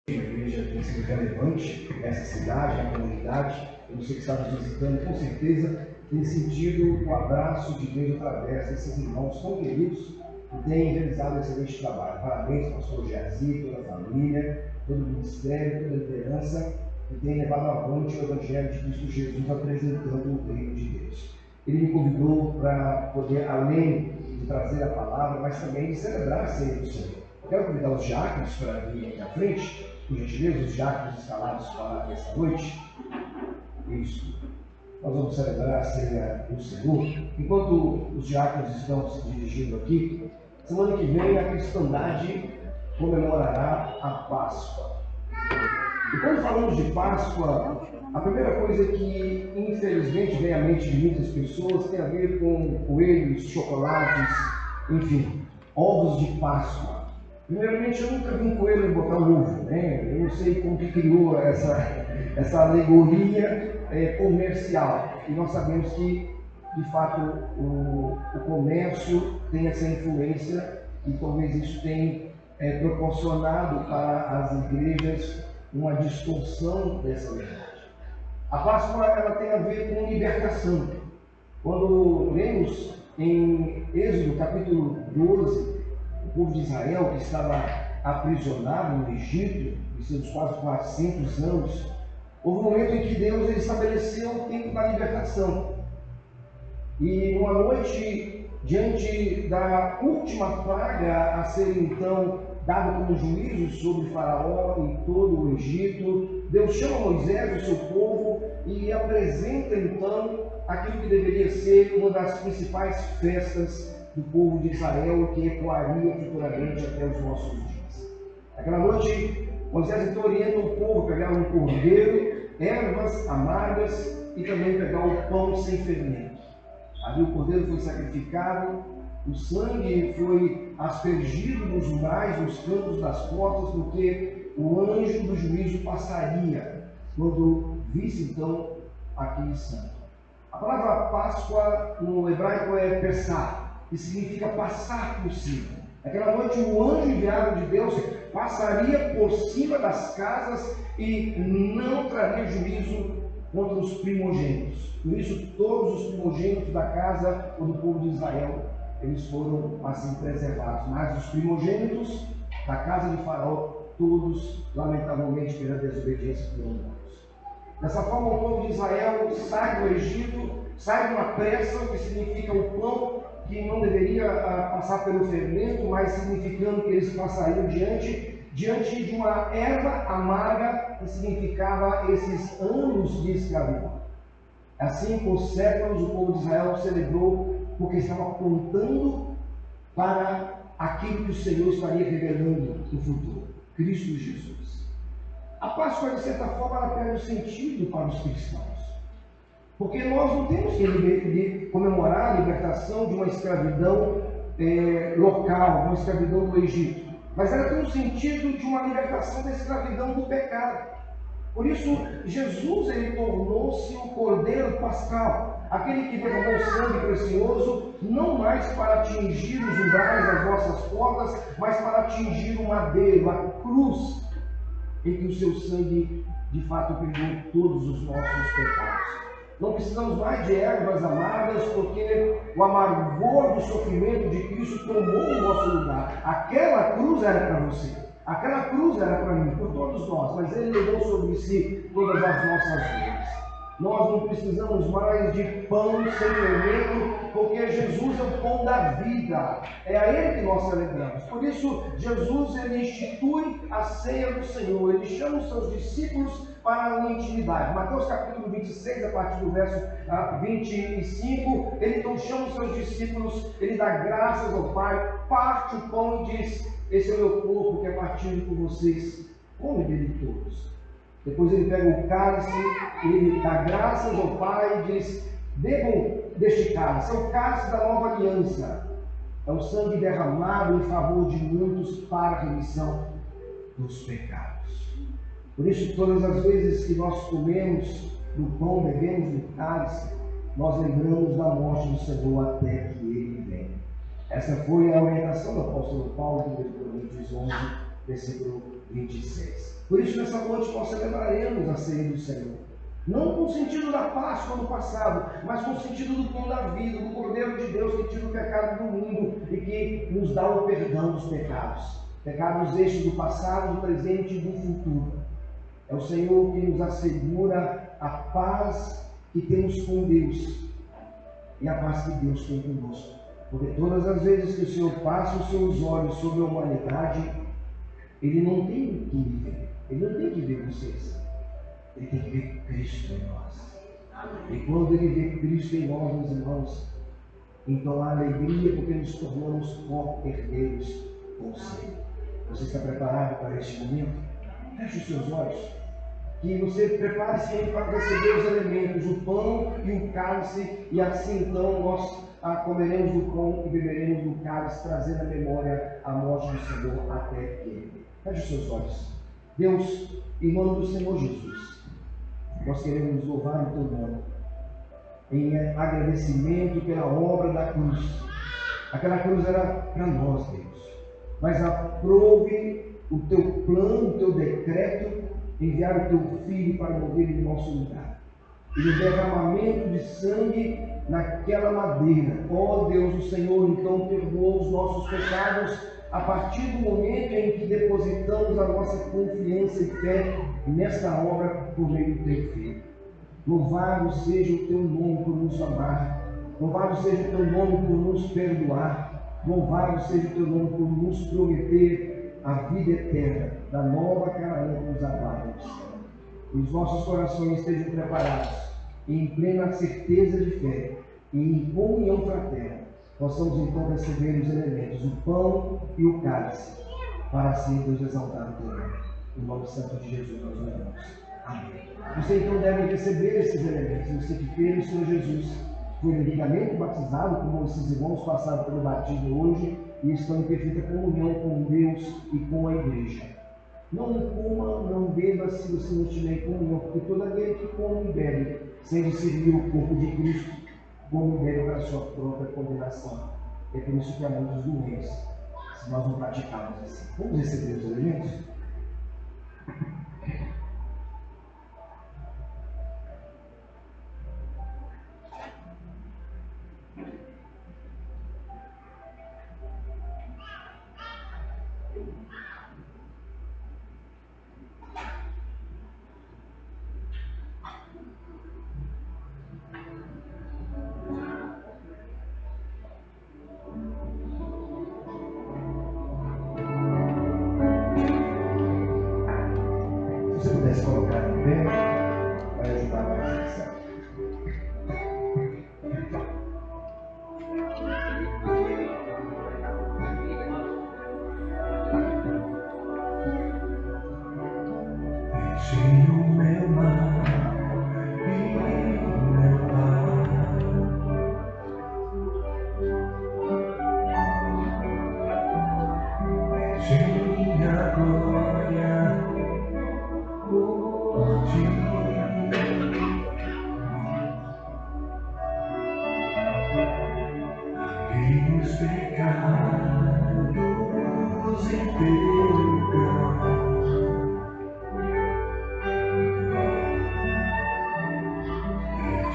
Uma igreja tem sido relevante nessa cidade, na comunidade. Você que está nos visitando, com certeza tem sentido o abraço de Deus através desses irmãos tão queridos que têm realizado excelente trabalho. Parabéns, pastor Jazi, toda a família, todo o ministério, toda a liderança que tem levado avante o Evangelho de Cristo Jesus, apresentando o reino de Deus. Ele me convidou para poder, além de trazer a palavra, mas também de celebrar a ceia do Senhor. Eu quero convidar os diáconos para vir aqui à frente, por gentileza, os diáconos escalados para esta noite. Isso. Nós vamos celebrar a ceia do Senhor. Enquanto os diáconos estão se dirigindo aqui, semana que vem a cristandade comemorará a Páscoa. E quando falamos de Páscoa, a primeira coisa que infelizmente vem à mente de muitas pessoas tem a ver com coelhos, chocolates, enfim, ovos de Páscoa. Primeiramente, eu nunca vi um coelho botar um ovo, né? Eu não sei como que criou essa alegoria comercial. E nós sabemos que, de fato, o comércio tem essa influência e talvez isso tenha proporcionado para as igrejas uma distorção dessa verdade. A Páscoa ela tem a ver com libertação. Quando lemos em Êxodo capítulo 12, o povo de Israel que estava aprisionado no Egito, em seus quase 400 anos, houve um momento em que Deus ele estabeleceu o tempo da libertação. E uma noite, diante da última praga a ser então dada como juízo sobre Faraó e todo o Egito, Deus chama Moisés e o seu povo e apresenta então aquilo que deveria ser uma das principais festas do povo de Israel, que ecoaria futuramente até os nossos dias. Aquela noite, Moisés então orienta o povo a pegar um cordeiro, ervas amargas e também pegar o pão sem fermento. Ali o cordeiro foi sacrificado, o sangue foi aspergido nos umbrais, nos cantos das portas, porque o anjo do juízo passaria quando visse então aquele sangue. A palavra Páscoa no hebraico é Pessah, que significa passar por cima. Naquela noite o anjo enviado de Deus passaria por cima das casas e não traria juízo contra os primogênitos. Por isso todos os primogênitos da casa ou do povo de Israel, eles foram assim preservados. Mas os primogênitos da casa de Faraó, todos, lamentavelmente, pela desobediência, foram mortos. Dessa forma, o povo de Israel sai do Egito, sai de uma pressa, que significa o pão que não deveria passar pelo fermento, mas significando que eles passariam diante de uma erva amarga, que significava esses anos de escravidão. Assim, por séculos, o povo de Israel celebrou, porque estava apontando para aquilo que o Senhor estaria revelando no futuro, Cristo Jesus. A Páscoa, de certa forma, ela perde o sentido para os cristãos. Porque nós não temos que comemorar a libertação de uma escravidão local, uma escravidão do Egito. Mas ela tem o sentido de uma libertação da escravidão do pecado. Por isso, Jesus ele tornou-se o Cordeiro Pascal, aquele que derramou sangue precioso, não mais para atingir os umbrais das vossas portas, mas para atingir o madeiro, a cruz, em que o seu sangue, de fato, perdoou todos os nossos pecados. Não precisamos mais de ervas amargas, porque o amargor do sofrimento de Cristo tomou o nosso lugar. Aquela cruz era para você, aquela cruz era para mim, por todos nós, mas Ele levou sobre si todas as nossas dores. Nós não precisamos mais de pão sem fermento, porque Jesus é o pão da vida. É a Ele que nós celebramos. Por isso, Jesus ele institui a ceia do Senhor. Ele chama os seus discípulos para uma intimidade. Mateus capítulo 26, a partir do verso 25, ele então chama os seus discípulos, ele dá graças ao Pai, parte o pão e diz: esse é o meu corpo que é partido por vocês, comem dele todos. Depois ele pega o cálice, ele dá graças ao Pai e diz: bebam deste cálice, é o cálice da nova aliança, é o sangue derramado em favor de muitos para a remissão dos pecados. Por isso, todas as vezes que nós comemos do pão, bebemos do cálice, nós lembramos da morte do Senhor até que Ele venha. Essa foi a orientação do apóstolo Paulo, em Coríntios 11, versículo 26. Por isso, nessa noite, nós celebraremos a ceia do Senhor. Não com o sentido da Páscoa no passado, mas com o sentido do pão da vida, do Cordeiro de Deus que tira o pecado do mundo e que nos dá o perdão dos pecados. Pecados estes do passado, do presente e do futuro. É o Senhor que nos assegura a paz que temos com Deus e a paz que Deus tem conosco. Porque todas as vezes que o Senhor passa os seus olhos sobre a humanidade, Ele não tem que me ver. Ele não tem que ver vocês. Ele tem que ver Cristo em nós. E quando Ele vê Cristo em nós, meus irmãos, então há alegria porque nos tornamos co-herdeiros com o Senhor. Você está preparado para este momento? Feche os seus olhos. Que você prepare-se para receber os elementos, o pão e o cálice, e assim então nós comeremos do pão e beberemos do cálice, trazendo à memória a morte do Senhor até que. Feche os seus olhos. Deus, em nome do Senhor Jesus, nós queremos louvar o teu nome, em agradecimento pela obra da cruz. Aquela cruz era para nós, Deus, mas aprove o teu plano, o teu decreto, enviar o teu Filho para morrer em nosso lugar. E o derramamento de sangue naquela madeira. Ó Deus, o Senhor então perdoou os nossos pecados a partir do momento em que depositamos a nossa confiança e fé nesta obra por meio do teu Filho. Louvado seja o teu nome por nos amar. Louvado seja o teu nome por nos perdoar. Louvado seja o teu nome por nos prometer a vida eterna da nova Canaã que nos aguarda. Que os nossos corações estejam preparados e em plena certeza de fé e em comunhão fraterna, possamos então receber os elementos, o pão e o cálice, para assim Deus exaltar o teu nome. No nome santo de Jesus nós oramos. Amém. Você então deve receber esses elementos. Você que crê no Senhor Jesus, foi devidamente batizado, como esses irmãos passaram pelo batismo hoje, e estão em perfeita comunhão com Deus e com a igreja. Não coma, não beba se você não estiver em comunhão, porque todo aquele que come e bebe, sem discernir o corpo de Cristo, come e bebe para a sua própria condenação. É por isso que há muitos doentes, se nós não praticarmos assim. Vamos receber os elementos? Se você pudesse colocar em pé, vai ajudar mais a fixar. Enche o meu mar e o meu mar. Enche minha glória por ti. E os pecados em teu lugar.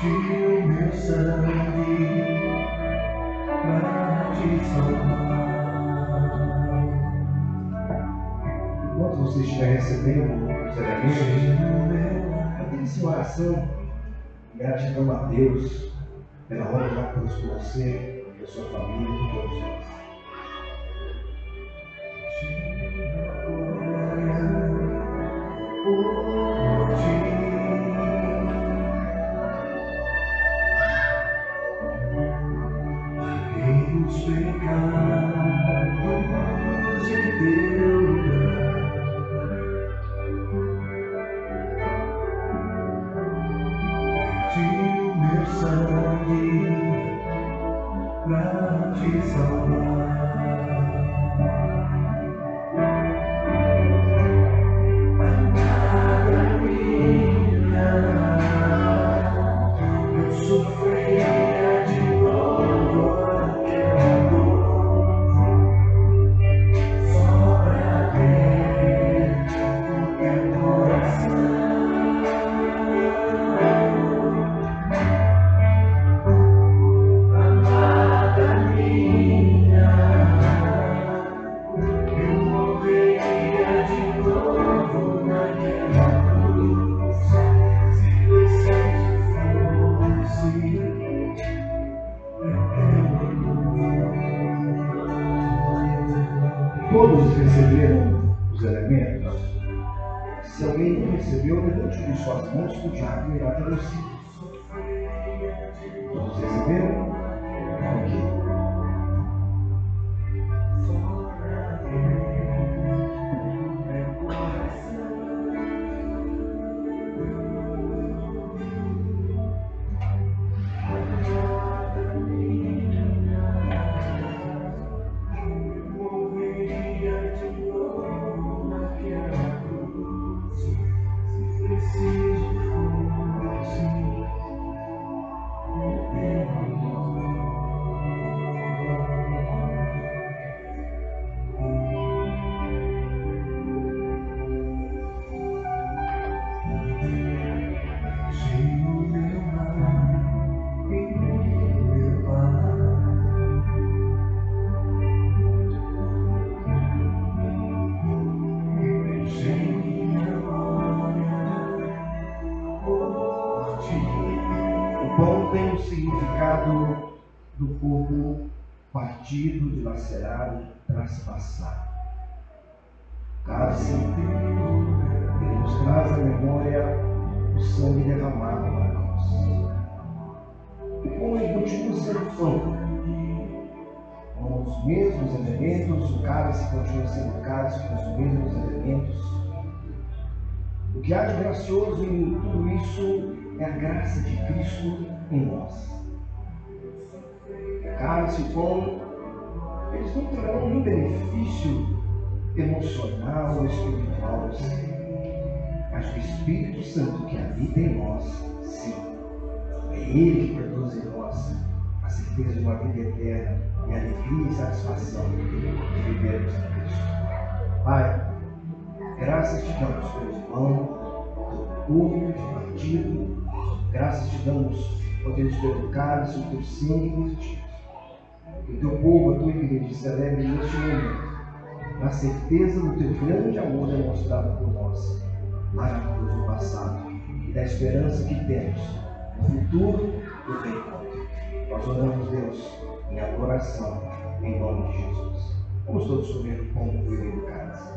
O meu sangue para te salvar. Enquanto você estiver recebendo os elementos, mantenha-se em oração e gratidão a Deus pela obra da cruz por você, pela sua família e por todos nós. Por ti. Os pecados em teu lugar. Verti o meu sangue pra te salvar. Se alguém não recebeu, levante de suas mãos que o diabo irá te anunciar. Todos receberam? Ok. Tem o significado do corpo partido, dilacerado, traspassado. Cálice, ele nos traz à memória o sangue derramado na cruz. E como ele continua sendo pão, com os mesmos elementos, o cálice continua sendo cálice com os mesmos elementos. O que há de gracioso em tudo isso é a graça de Cristo em nós. Cálice e pão, eles não trarão nenhum benefício emocional ou espiritual, mas o Espírito Santo que habita em nós, sim. É Ele que produz em nós a certeza de uma vida eterna e a alegria e satisfação de vivermos em Cristo. Pai, graças te damos pelo pão, pelo corpo partido, graças te damos, ó Deus, pelo cálice, o teu sangue vertido. Que o teu povo, a tua igreja, celebre neste momento, na certeza do teu grande amor demonstrado por nós, lá na cruz do passado, e da esperança que temos no futuro do reencontro. Nós oramos, Deus, em adoração, em nome de Jesus. Vamos todos comer o pão do filho do cálice.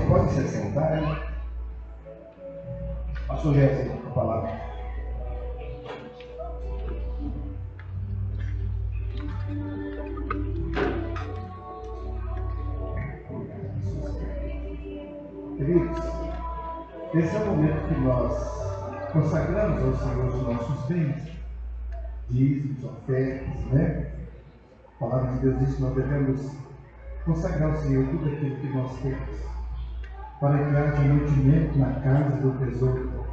Pode se sentar. Pastor Jéssica, com a palavra. Queridos, esse é o momento que nós consagramos ao Senhor os nossos bens, dízimos, ofertas, né? A palavra de Deus diz que nós devemos consagrar ao Senhor tudo aquilo que nós temos, para que haja mantimento na casa do tesouro.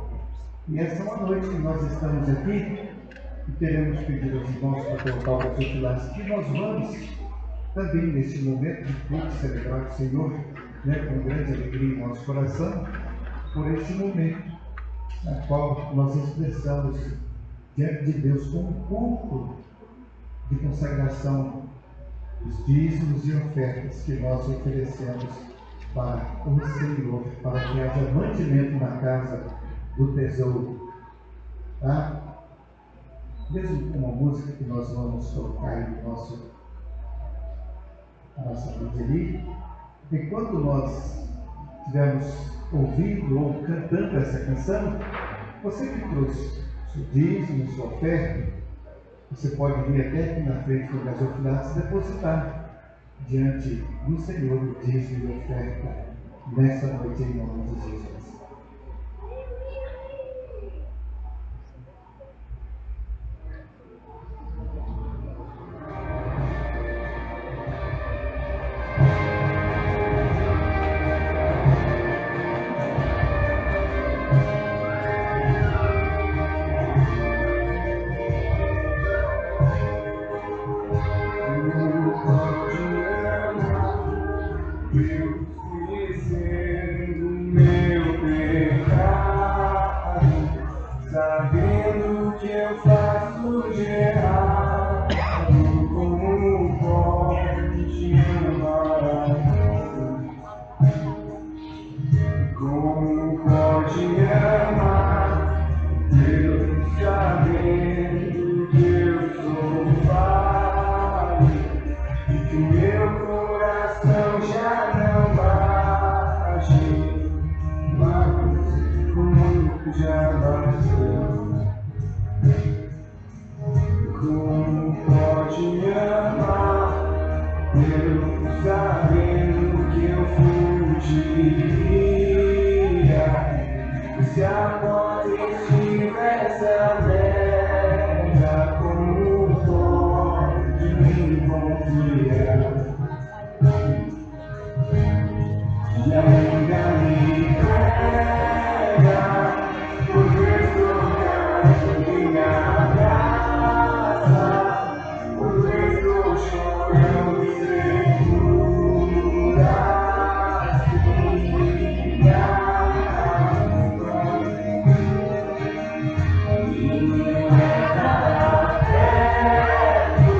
E essa é uma noite que nós estamos aqui e queremos pedir aos irmãos para colocar o gasofilaço, que nós vamos também neste momento de culto celebrar o Senhor, né, com grande alegria em nosso coração, por este momento na qual nós expressamos diante de Deus como um culto de consagração os dízimos e ofertas que nós oferecemos para o Senhor, para que haja mantimento na casa do tesouro. Tá? Mesmo com uma música que nós vamos colocar aí no nossa vida ali, enquanto nós estivermos ouvindo ou cantando essa canção, você que trouxe seu dízimo, sua oferta, você pode vir até aqui na frente do gasofilaço e depositar diante do Senhor o dízimo e oferta nessa noite em nome de Jesus. Eu fui sendo meu mesmo sabendo que eu fugiria. Se acontecesse essa merda como um tom de me encontrar, e a amiga me pega por destroçar e me abraça, por destroçar chorando e segura e me leva perto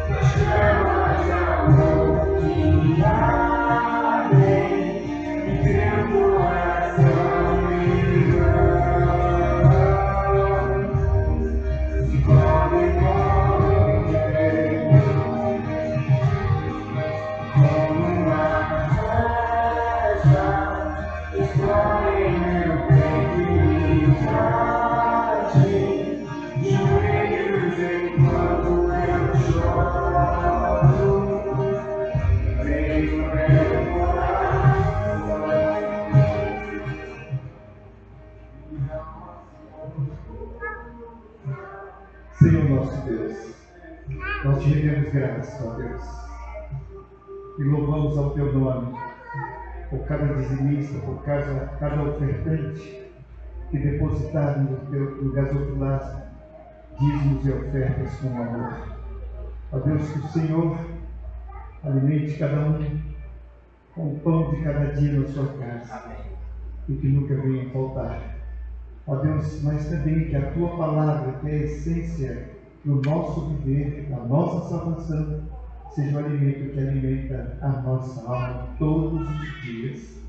das chamas de amor que ardem em teu coração, e quando encontrei como uma flecha, explode meu peito e me bate joelhos enquanto eu choro. Vem no meu coração. Senhor nosso Deus, nós te rendemos graças, ó Deus, e louvamos ao teu nome por cada dizimista, por cada ofertante que depositaram no gasofilaço dízimos e ofertas com amor. Ó Deus, que o Senhor alimente cada um com o pão de cada dia na sua casa. Amém. E que nunca venha faltar. Ó Deus, mas também que a tua palavra, que é a essência do nosso viver, da nossa salvação, seja o alimento que alimenta a nossa alma todos os dias.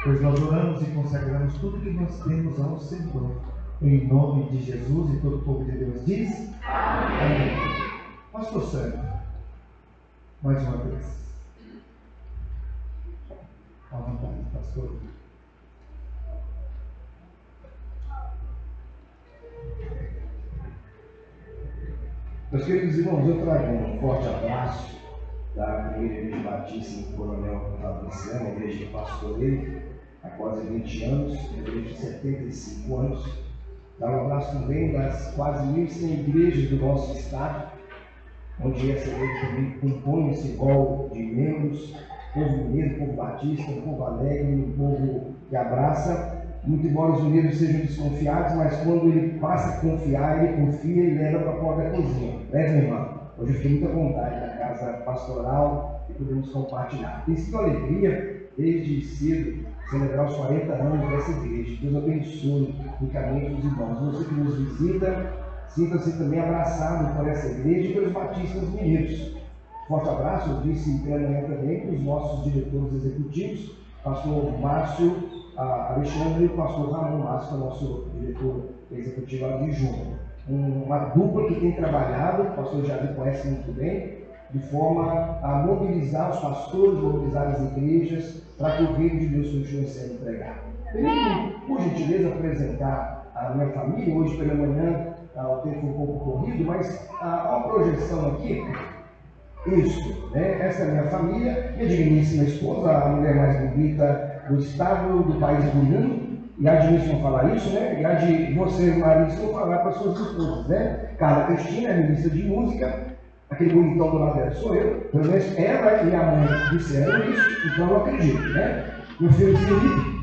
Pois nós oramos e consagramos tudo que nós temos ao Senhor, em nome de Jesus, e todo o povo de Deus diz: amém. Pastor Sandro, mais uma vez. À vontade, pastor. Meus queridos irmãos, eu trago um forte abraço da Primeira Igreja Batista em Coronel Fabriciano, a igreja que pastorei há quase 20 anos, a igreja de 75 anos. Dá um abraço também das quase 1.100 igrejas do nosso estado, onde essa igreja também compõe esse rol de membros, povo mineiro, povo batista, povo alegre, um povo que abraça. Muito embora os mineiros sejam desconfiados, mas quando ele passa a confiar, ele confia e leva para a porta da cozinha. Né, meu irmão? Hoje eu fiquei muito à vontade na casa pastoral e podemos compartilhar. Tem sido uma alegria, desde cedo, celebrar os 40 anos dessa igreja. Deus abençoe ricamente os irmãos. Você que nos visita, sinta-se também abraçado por essa igreja e pelos batistas mineiros. Forte abraço, eu disse pela manhã também para os nossos diretores executivos, pastor Márcio Alexandre e o pastor Ramon Márcio, nosso diretor executivo adjunto. Uma dupla que tem trabalhado, o pastor Jair conhece muito bem, de forma a mobilizar os pastores, mobilizar as igrejas, para que o reino de Deus continue sendo pregado. Queria, por gentileza, apresentar a minha família. Hoje pela manhã o tempo foi um pouco corrido, mas há uma projeção aqui. Isso, né? Essa é a minha família, minha digníssima esposa, a mulher mais bonita do estado, do país do mundo. E há de mim falar isso, né? E há de você, Marisa, falar para suas esposas, né? Carla Cristina é ministra de música, aquele bonitão do lado dela sou eu, pelo menos ela e a mãe disseram isso, então eu acredito, né? Meu filho Felipe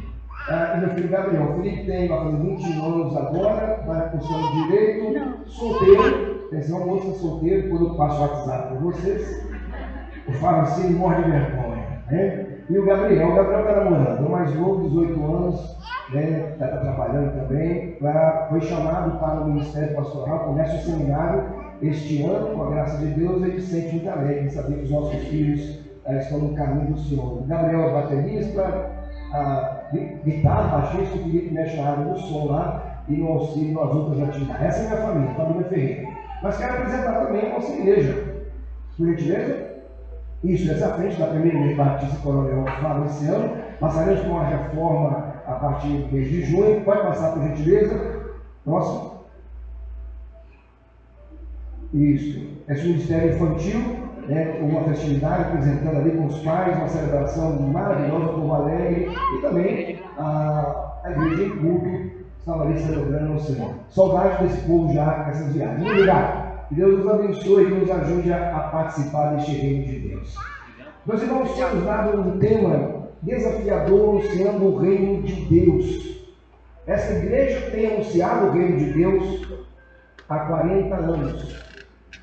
e meu filho Gabriel. O Felipe vai fazer 21 anos agora, vai cursando direito, solteiro. Essa é uma moça solteira, quando eu passo o WhatsApp para vocês, eu falo assim, morre de vergonha, né? E o Gabriel está namorando, é o mais novo, 18 anos, né? Está trabalhando também, foi chamado para o Ministério Pastoral, começa o seminário este ano, com a graça de Deus. Ele se sente muito alegre em saber que os nossos filhos estão no caminho do Senhor. O Gabriel é baterista, guitarra, baixista, que mexe na área do som lá e no auxílio nas outras atividades. Essa é a minha família, a família Ferreira. Mas quero apresentar também a nossa igreja. Por gentileza? Isso, nessa frente da Primeira Igreja Batista Coronel Fabriciano. Passaremos com uma reforma a partir do mês de junho. Pode passar, por gentileza. Próximo. Isso. Esse ministério infantil né, uma festividade apresentando ali com os pais, uma celebração maravilhosa com o Alegre, e também a igreja em culto estava ali celebrando o Senhor. Saudade desse povo já nessas viagens. Muito obrigado. Que Deus nos abençoe e nos ajude a participar deste reino de Deus. Meus irmãos, temos dado um tema desafiador anunciando o reino de Deus. Essa igreja tem anunciado o reino de Deus há 40 anos.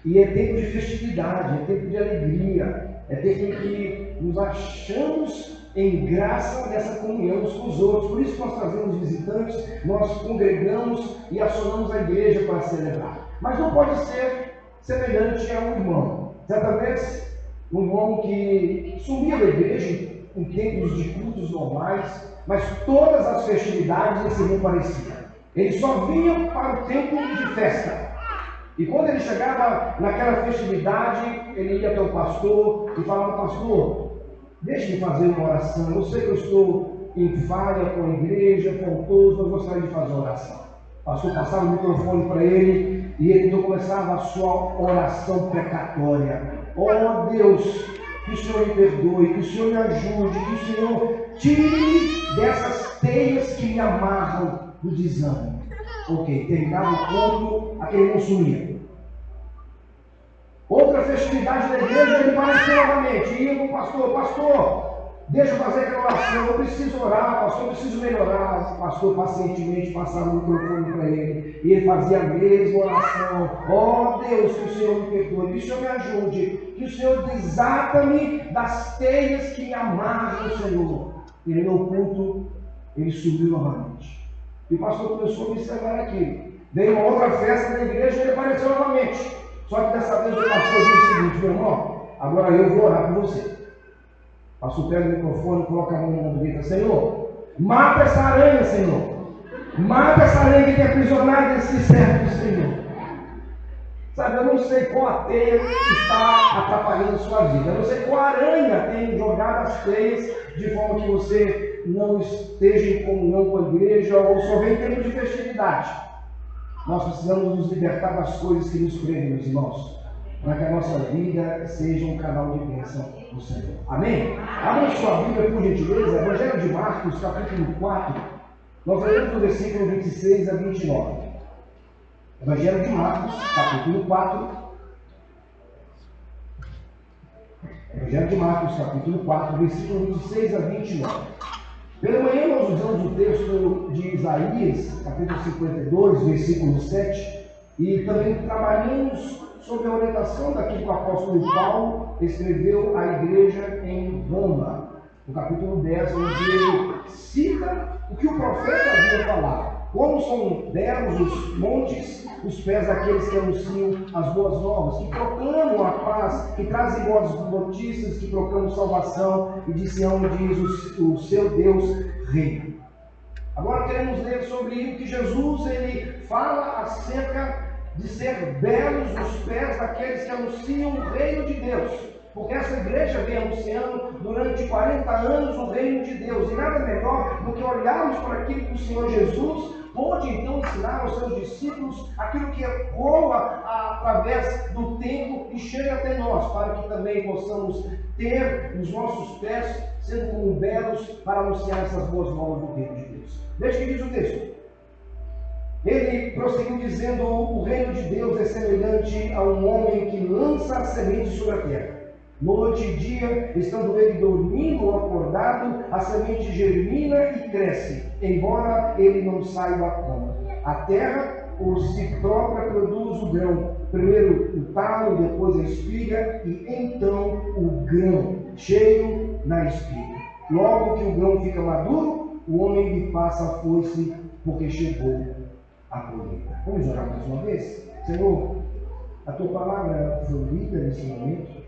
E é tempo de festividade, é tempo de alegria, é tempo em que nos achamos em graça nessa comunhão uns com os outros. Por isso nós trazemos visitantes, nós congregamos e acionamos a igreja para celebrar. Mas não pode ser semelhante a um irmão. Certa vez, um irmão que sumia da igreja em tempos de cultos normais, mas todas as festividades esse irmão parecia. Ele só vinha para o tempo de festa. E quando ele chegava naquela festividade, ele ia até o pastor e falava: pastor, deixe-me fazer uma oração. Eu sei que eu estou em falha com a igreja, faltoso, mas gostaria de fazer uma oração. O pastor passava o microfone para ele e ele então começava a sua oração precatória. Oh Deus, que o Senhor me perdoe, que o Senhor me ajude, que o Senhor tire dessas teias que me amarram do desânimo. Ok, terminava o culto, aquele não sumia. Outra festividade da igreja, ele apareceu novamente. Ia com o pastor: pastor, deixa eu fazer aquela oração, eu preciso orar, pastor, eu preciso melhorar. O pastor pacientemente passava o microfone para ele, e ele fazia a mesma oração. Oh Deus, que o Senhor me perdoe, que o Senhor me ajude, que o Senhor desata-me das teias que me amarram, Senhor. Ele no culto, ele subiu novamente. E o pastor começou a observar aquilo. Veio uma outra festa da igreja e ele apareceu novamente. Só que dessa vez o pastor disse o seguinte: meu irmão, agora eu vou orar por você. O pastor pega o microfone, coloca a mão na boca: Senhor, mata essa aranha, Senhor. Mata essa aranha que tem aprisionado esse servo, Senhor. Sabe, eu não sei qual a teia que está atrapalhando a sua vida. Eu não sei qual aranha tem jogado as teias de forma que você não esteja em comunhão com a igreja ou só vem em tempo de festividade. Nós precisamos nos libertar das coisas que nos prendem, meus irmãos, para que a nossa vida seja um canal de bênção do Senhor. Amém? Abra sua Bíblia, por gentileza, Evangelho de Marcos, capítulo 4. Nós leremos do versículo 26 a 29. Evangelho de Marcos, capítulo 4. Evangelho de Marcos, capítulo 4, versículo 26 a 29. Pela manhã nós usamos o texto de Isaías, capítulo 52, versículo 7, e também trabalhamos sob a orientação daquilo que o apóstolo Paulo escreveu à igreja em Roma, no capítulo 10, onde ele cita o que o profeta havia falado. Como são belos os montes, os pés daqueles que anunciam as boas novas, que proclamam a paz, que trazem boas notícias, que proclamam salvação, e de Sião diz o seu Deus reina. Agora queremos ler sobre o que Jesus ele fala acerca de ser belos os pés daqueles que anunciam o reino de Deus. Porque essa igreja vem anunciando durante 40 anos o reino de Deus. E nada melhor do que olharmos para aquilo que o Senhor Jesus pôde então ensinar aos seus discípulos, aquilo que rola através do tempo e chega até nós, para que também possamos ter os nossos pés sendo como belos para anunciar essas boas novas do reino de Deus. Veja o que diz o texto. Ele prosseguiu dizendo: o reino de Deus é semelhante a um homem que lança a semente sobre a terra. Noite e dia, estando ele dormindo ou acordado, a semente germina e cresce, embora ele não saiba como. A terra, por si própria, produz o grão. Primeiro o talo, depois a espiga, e então o grão, cheio na espiga. Logo que o grão fica maduro, o homem lhe passa a foice, porque chegou a colheita. Vamos orar mais uma vez? Senhor, a tua palavra foi lida nesse momento.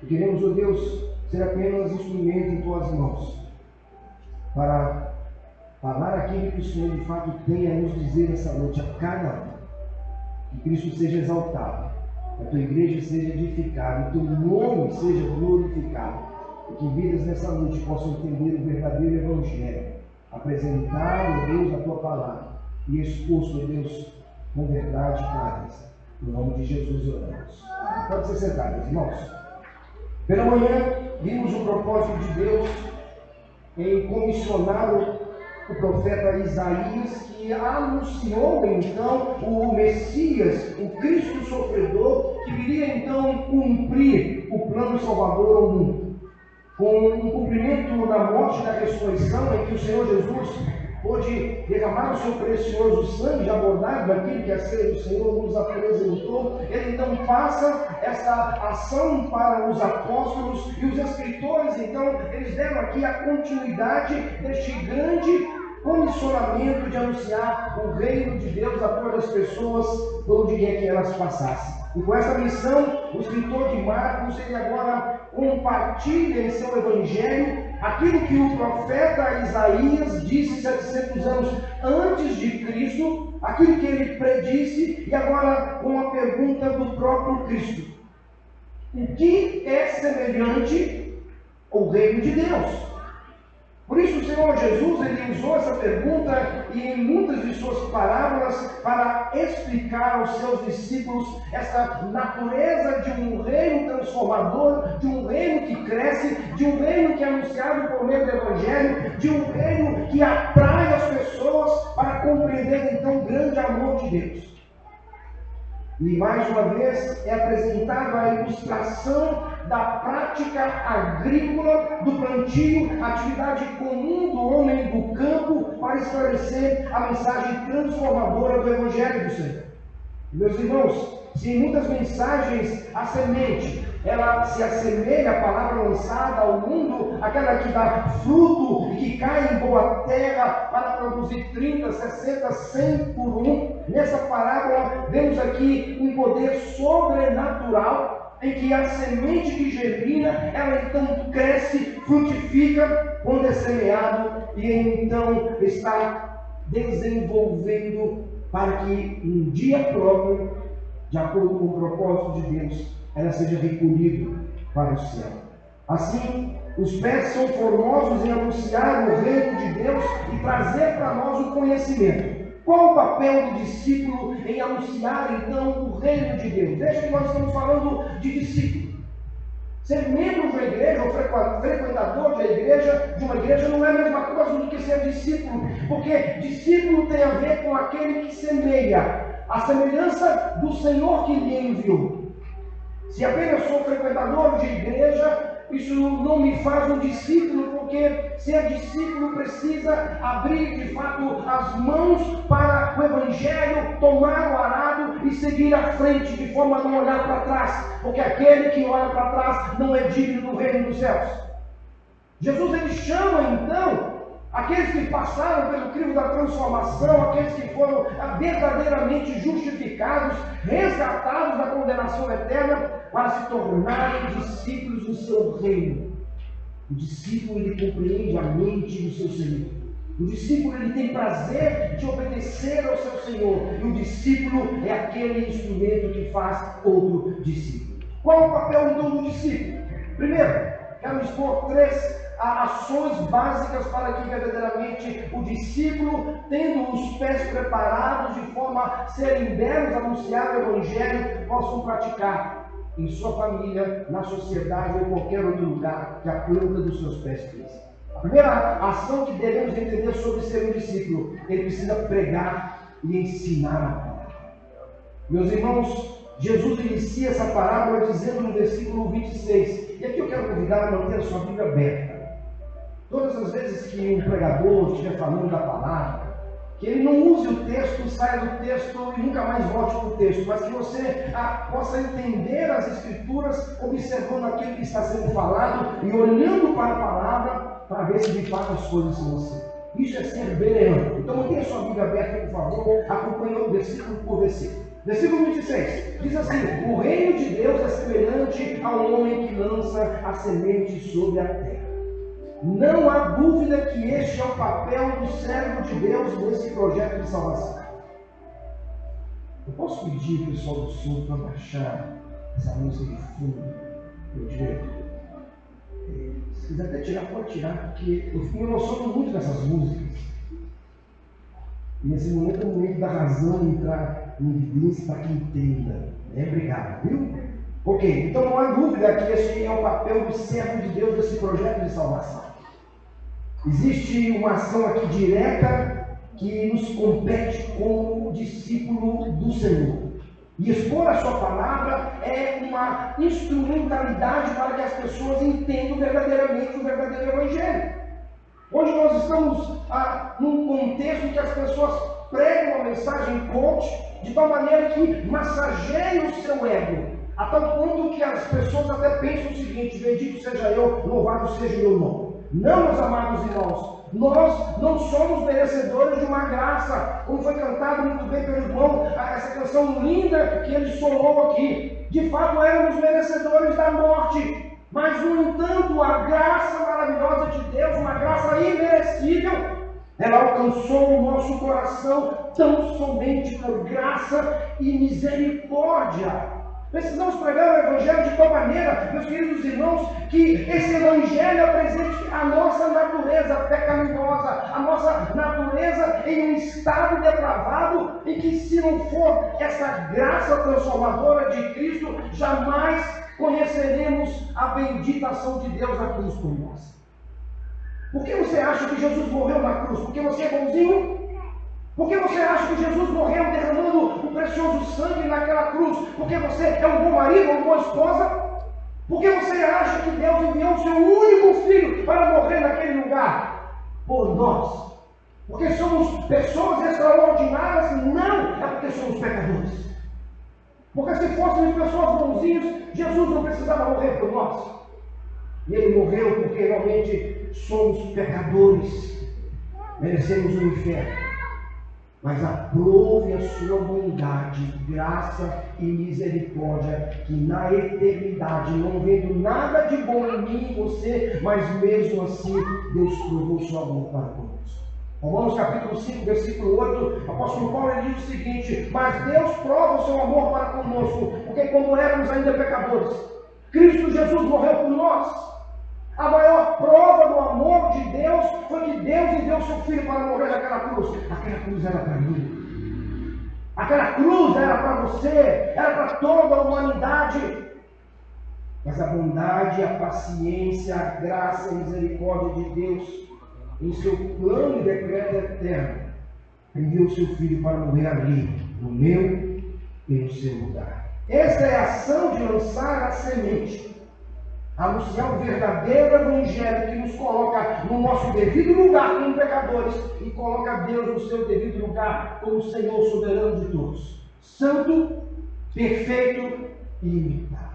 E queremos, ó Deus, ser apenas instrumento em tuas mãos para falar aquilo que o Senhor de fato tem a nos dizer essa noite a cada um. Que Cristo seja exaltado, que a tua igreja seja edificada, que o teu nome seja glorificado, e que vidas nessa noite possam entender o verdadeiro Evangelho, apresentar, ó Deus, a tua palavra e exposto, ó Deus, com verdade e clareza. No nome de Jesus oramos. Amém. Pode se sentar, meus irmãos. Pela manhã, vimos o propósito de Deus em comissionar o profeta Isaías, que anunciou então o Messias, o Cristo sofredor, que viria então cumprir o plano salvador ao mundo. Com o cumprimento da morte e da ressurreição, em que o Senhor Jesus pôde derramar o seu precioso sangue, já bordado daquilo que a ceia do Senhor nos apresentou, ele então passa essa ação para os apóstolos e os escritores. Então eles deram aqui a continuidade deste grande comissionamento de anunciar o reino de Deus a todas as pessoas por onde quer que elas passassem. E com essa missão, o escritor de Marcos, ele agora compartilha em seu evangelho aquilo que o profeta Isaías disse 700 anos antes de Cristo, aquilo que ele predisse, e agora com a pergunta do próprio Cristo: o que é semelhante ao reino de Deus? Por isso o Senhor Jesus, ele usou essa pergunta e em muitas de suas parábolas para explicar aos seus discípulos essa natureza de um reino transformador, de um reino que cresce, de um reino que é anunciado por meio do Evangelho, de um reino que atrai as pessoas para compreender então o grande amor de Deus. E mais uma vez é apresentada a ilustração da prática agrícola, do plantio, atividade comum do homem do campo, para esclarecer a mensagem transformadora do Evangelho do Senhor. Meus irmãos, se em muitas mensagens a semente ela se assemelha à palavra lançada ao mundo, aquela que dá fruto e que cai em boa terra para produzir 30, 60, 100 por um, nessa parábola vemos aqui um poder sobrenatural em que a semente que germina, ela então cresce, frutifica quando é semeado e então está desenvolvendo para que um dia próprio, de acordo com o propósito de Deus, ela seja recolhida para o céu. Assim, os pés são formosos em anunciar o reino de Deus e trazer para nós o conhecimento. Qual o papel do discípulo em anunciar então o reino de Deus? Veja que nós estamos falando de discípulo. Ser membro de uma igreja, ou frequentador de uma igreja, não é a mesma coisa do que ser discípulo, porque discípulo tem a ver com aquele que semeia, a semelhança do Senhor que lhe enviou. Se apenas sou frequentador de igreja, isso não me faz um discípulo, porque ser discípulo precisa abrir de fato as mãos para o Evangelho, tomar o arado e seguir à frente, de forma a não olhar para trás, porque aquele que olha para trás não é digno do reino dos céus. Jesus ele chama então aqueles que passaram pelo crivo da transformação, aqueles que foram verdadeiramente justificados, resgatados da condenação eterna, para se tornarem discípulos do seu reino. O discípulo ele compreende a mente do seu Senhor. O discípulo ele tem prazer de obedecer ao seu Senhor. E o discípulo é aquele instrumento que faz outro discípulo. Qual é o papel então do discípulo? Primeiro, quero expor 3 ações básicas para que verdadeiramente o discípulo, tendo os pés preparados de forma a serem belos, anunciar o Evangelho, possam praticar em sua família, na sociedade ou em qualquer outro lugar que a planta dos seus pés cresça. A primeira ação que devemos entender sobre ser um discípulo, ele precisa pregar e ensinar a palavra. Meus irmãos, Jesus inicia essa parábola dizendo no versículo 26, e aqui eu quero convidar a manter a sua Bíblia aberta. Todas as vezes que um pregador estiver falando da palavra, que ele não use o texto, saia do texto e nunca mais volte para o texto, mas que você possa entender as Escrituras, observando aquilo que está sendo falado e olhando para a palavra para ver se de fato as coisas são assim. Isso é ser bereano. Então mantenha sua Bíblia aberta, por favor, acompanhando versículo por versículo. Versículo 26 diz assim: o reino de Deus é semelhante ao homem que lança a semente sobre a terra. Não há dúvida que este é o papel do servo de Deus nesse projeto de salvação. Eu posso pedir ao pessoal do som para baixar essa música de fundo? Eu diria, se quiser até tirar, pode tirar, porque eu fico me emocionando muito nessas músicas. E nesse momento é o momento da razão entrar em evidência para que entenda. Obrigado, viu? Ok, então não há dúvida que esse é o papel do servo de Deus desse projeto de salvação. Existe uma ação aqui direta que nos compete como discípulo do Senhor. E expor a sua palavra é uma instrumentalidade para que as pessoas entendam verdadeiramente o verdadeiro Evangelho. Hoje nós estamos num contexto em que as pessoas pregam uma mensagem coach de tal maneira que massageia o seu ego, a tal ponto que as pessoas até pensam o seguinte: bendito seja eu, louvado seja o meu nome. Não, meus amados irmãos, nós não somos merecedores de uma graça, como foi cantado muito bem pelo irmão, essa canção linda que ele solou aqui. De fato, éramos merecedores da morte, mas, no entanto, a graça maravilhosa de Deus, uma graça imerecível, ela alcançou o nosso coração tão somente por graça e misericórdia. Precisamos pregar o Evangelho de tal maneira, meus queridos irmãos, que esse Evangelho apresente a nossa natureza pecaminosa, a nossa natureza em um estado depravado, em que, se não for essa graça transformadora de Cristo, jamais conheceremos a bendita ação de Deus na cruz por nós. Por que você acha que Jesus morreu na cruz? Porque você é bonzinho? Por que você acha que Jesus morreu derramando o precioso sangue naquela cruz? Porque você é um bom marido, uma boa esposa? Por que você acha que Deus enviou o seu único filho para morrer naquele lugar? Por nós. Porque somos pessoas extraordinárias? Não, é porque somos pecadores. Porque se fôssemos pessoas bonzinhas, Jesus não precisava morrer por nós. E ele morreu porque realmente somos pecadores, merecemos o inferno. Mas aprove a sua bondade, graça e misericórdia, que na eternidade, não vendo nada de bom em mim e você, mas mesmo assim Deus provou seu amor para conosco. Romanos capítulo 5, versículo 8, o apóstolo Paulo diz o seguinte: mas Deus prova o seu amor para conosco, porque como éramos ainda pecadores, Cristo Jesus morreu por nós. A maior prova do amor de Deus foi que Deus enviou seu filho para morrer naquela cruz. Aquela cruz era para mim. Aquela cruz era para você, era para toda a humanidade. Mas a bondade, a paciência, a graça e a misericórdia de Deus, em seu plano e decreto eterno, enviou seu filho para morrer ali, no meu e no seu lugar. Essa é a ação de lançar a semente, anunciar o verdadeiro Evangelho que nos coloca no nosso devido lugar como pecadores e coloca Deus no seu devido lugar como Senhor soberano de todos, santo, perfeito e imutável.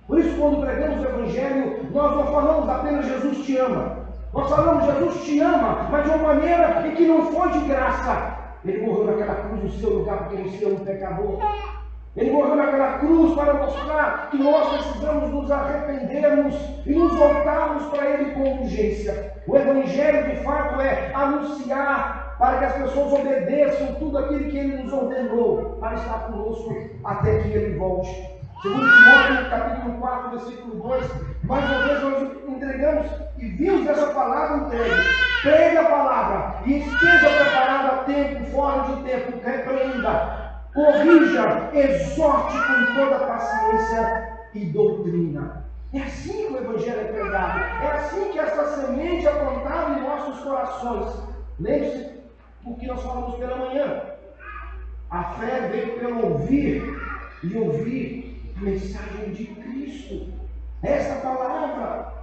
Por isso, quando pregamos o Evangelho, nós não falamos apenas Jesus te ama. Nós falamos Jesus te ama, mas de uma maneira em que não foi de graça. Ele morreu naquela cruz no seu lugar porque você é um pecador. Ele morreu naquela cruz para mostrar que nós precisamos nos arrependermos e nos voltarmos para Ele com urgência. O Evangelho, de fato, é anunciar para que as pessoas obedeçam tudo aquilo que Ele nos ordenou para estar conosco até que Ele volte. Segundo Timóteo, capítulo 4, versículo 2, mais uma vez nós entregamos e vimos essa palavra entregue. Pregue a palavra e esteja preparado a tempo, fora de tempo, repreenda, corrija, exorte com toda paciência e doutrina. É assim que o Evangelho é pregado. É assim que essa semente é plantada em nossos corações. Lembre-se do que nós falamos pela manhã. A fé veio pelo ouvir e ouvir a mensagem de Cristo. Esta palavra.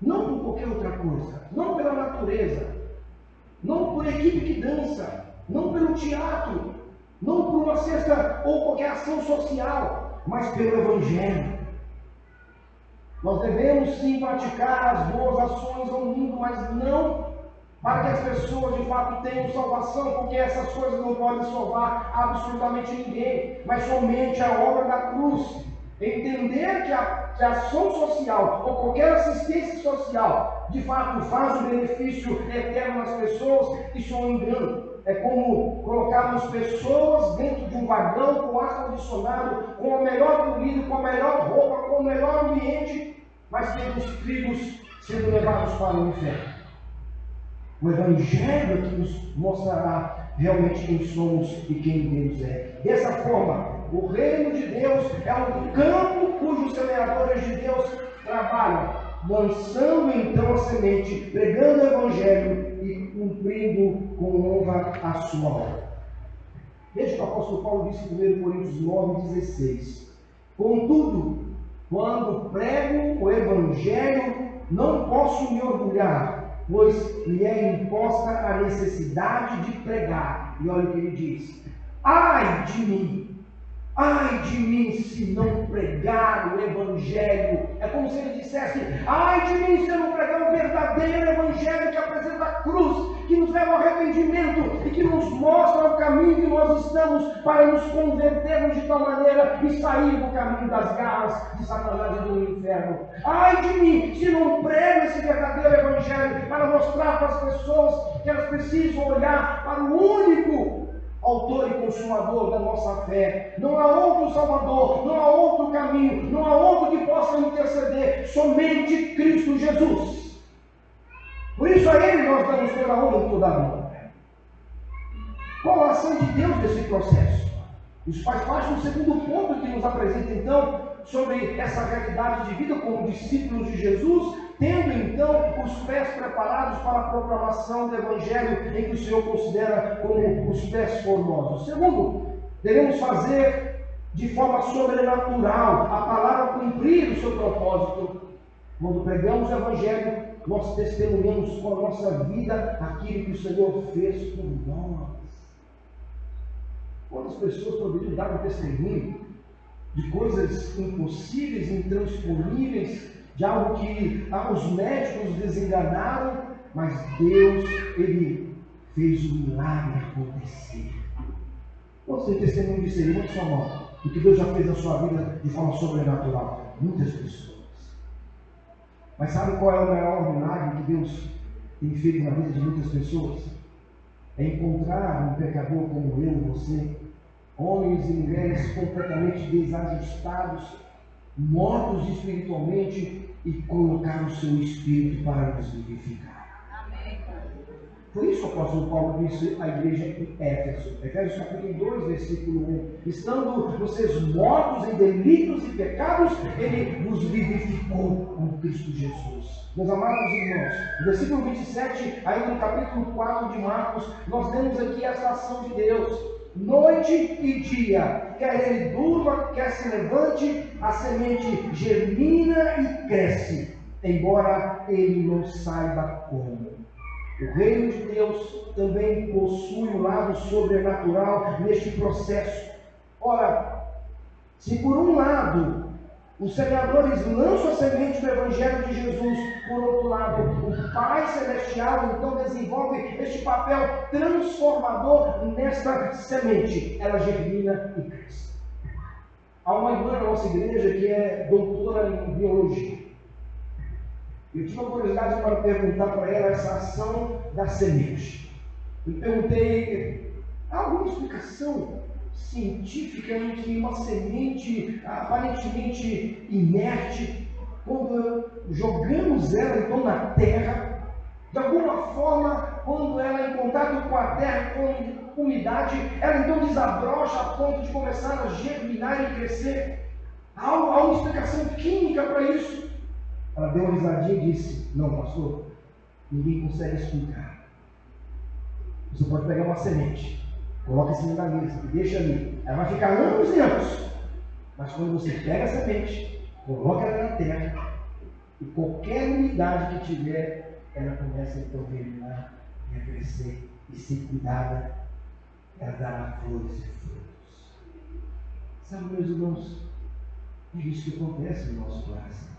Não por qualquer outra coisa. Não pela natureza. Não por equipe que dança. Não pelo teatro. Não por uma cesta ou qualquer ação social, mas pelo Evangelho. Nós devemos sim praticar as boas ações ao mundo, mas não para que as pessoas de fato tenham salvação, porque essas coisas não podem salvar absolutamente ninguém, mas somente a obra da cruz. Entender que a ação social ou qualquer assistência social de fato faz um benefício eterno nas pessoas, isso é um engano. É como colocarmos pessoas dentro de um vagão com ar-condicionado, com o melhor comida, com a melhor roupa, com o melhor ambiente, mas temos trilhos sendo levados para o inferno. O Evangelho que nos mostrará realmente quem somos e quem Deus é. Dessa forma, O reino de Deus é um campo cujos semeadores de Deus trabalham, lançando então a semente, pregando o Evangelho e cumprindo com honra a sua obra. Veja que o apóstolo Paulo disse em 1 Coríntios 9,16: contudo, quando prego o Evangelho, não posso me orgulhar, pois me é imposta a necessidade de pregar. E olha o que ele diz: ai de mim se não pregar o Evangelho. É como se ele dissesse: ai de mim se eu não pregar o verdadeiro Evangelho que apresenta a cruz, que nos leva ao arrependimento e que nos mostra o caminho que nós estamos para nos convertermos de tal maneira e sair do caminho das garras de Satanás e do inferno. Ai de mim se não prego esse verdadeiro Evangelho para mostrar para as pessoas que elas precisam olhar para o único autor e consumador da nossa fé. Não há outro Salvador, não há outro caminho, não há outro que possa interceder, somente Cristo Jesus. Por isso a Ele nós damos toda a honra e toda a glória. Qual a ação de Deus nesse processo? Isso faz parte do segundo ponto que nos apresenta então sobre essa realidade de vida como discípulos de Jesus, tendo então os pés preparados para a proclamação do Evangelho em que o Senhor considera como os pés formosos. Segundo, devemos fazer de forma sobrenatural a palavra cumprir o seu propósito. Quando pregamos o Evangelho, nós testemunhamos com a nossa vida aquilo que o Senhor fez por nós. Quantas pessoas poderiam dar um testemunho de coisas impossíveis, intransponíveis, de algo que os médicos desenganaram, mas Deus, Ele fez o milagre acontecer. Quantos têm testemunho disso aí? Levante sua mão. O que Deus já fez na sua vida de forma sobrenatural? Muitas pessoas. Mas sabe qual é o maior milagre que Deus tem feito na vida de muitas pessoas? É encontrar um pecador como eu e você, homens e mulheres completamente desajustados, mortos espiritualmente, e colocar o seu Espírito para nos vivificar. Amém. Por isso o apóstolo Paulo disse à igreja em Éfeso, Efésios capítulo 2, versículo 1: estando vocês mortos em delitos e pecados, Ele vos vivificou com Cristo Jesus. Meus amados irmãos, no versículo 27, ainda no capítulo 4 de Marcos, nós vemos aqui essa ação de Deus. Noite e dia, quer ele durma, quer se levante, a semente germina e cresce, embora ele não saiba como. O reino de Deus também possui um lado sobrenatural neste processo. Ora, se por um lado os semeadores lançam a semente do Evangelho de Jesus, por outro lado, o Pai Celestial então desenvolve este papel transformador nesta semente. Ela germina e cresce. Há uma irmã na nossa igreja que é doutora em biologia. Eu tive a curiosidade para perguntar para ela essa ação da semente. Eu perguntei: há alguma explicação científica em que uma semente aparentemente inerte, quando jogamos ela então na terra, de alguma forma, quando ela é em contato com a terra, com umidade, ela então desabrocha a ponto de começar a germinar e crescer? Há uma explicação química para isso? Ela deu uma risadinha e disse: não, pastor, ninguém consegue explicar. Você pode pegar uma semente, coloca em cima da mesa e deixa ali. Ela vai ficar anos e anos. Mas quando você pega a semente, coloca ela na terra, e qualquer umidade que tiver, ela começa então a germinar e a crescer. E se cuidada, ela dará flores e frutos. Sabe, meus irmãos, é isso que acontece no nosso coração.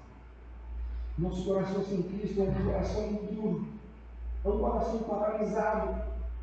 Nosso coração sem Cristo é um coração duro, é um coração paralisado,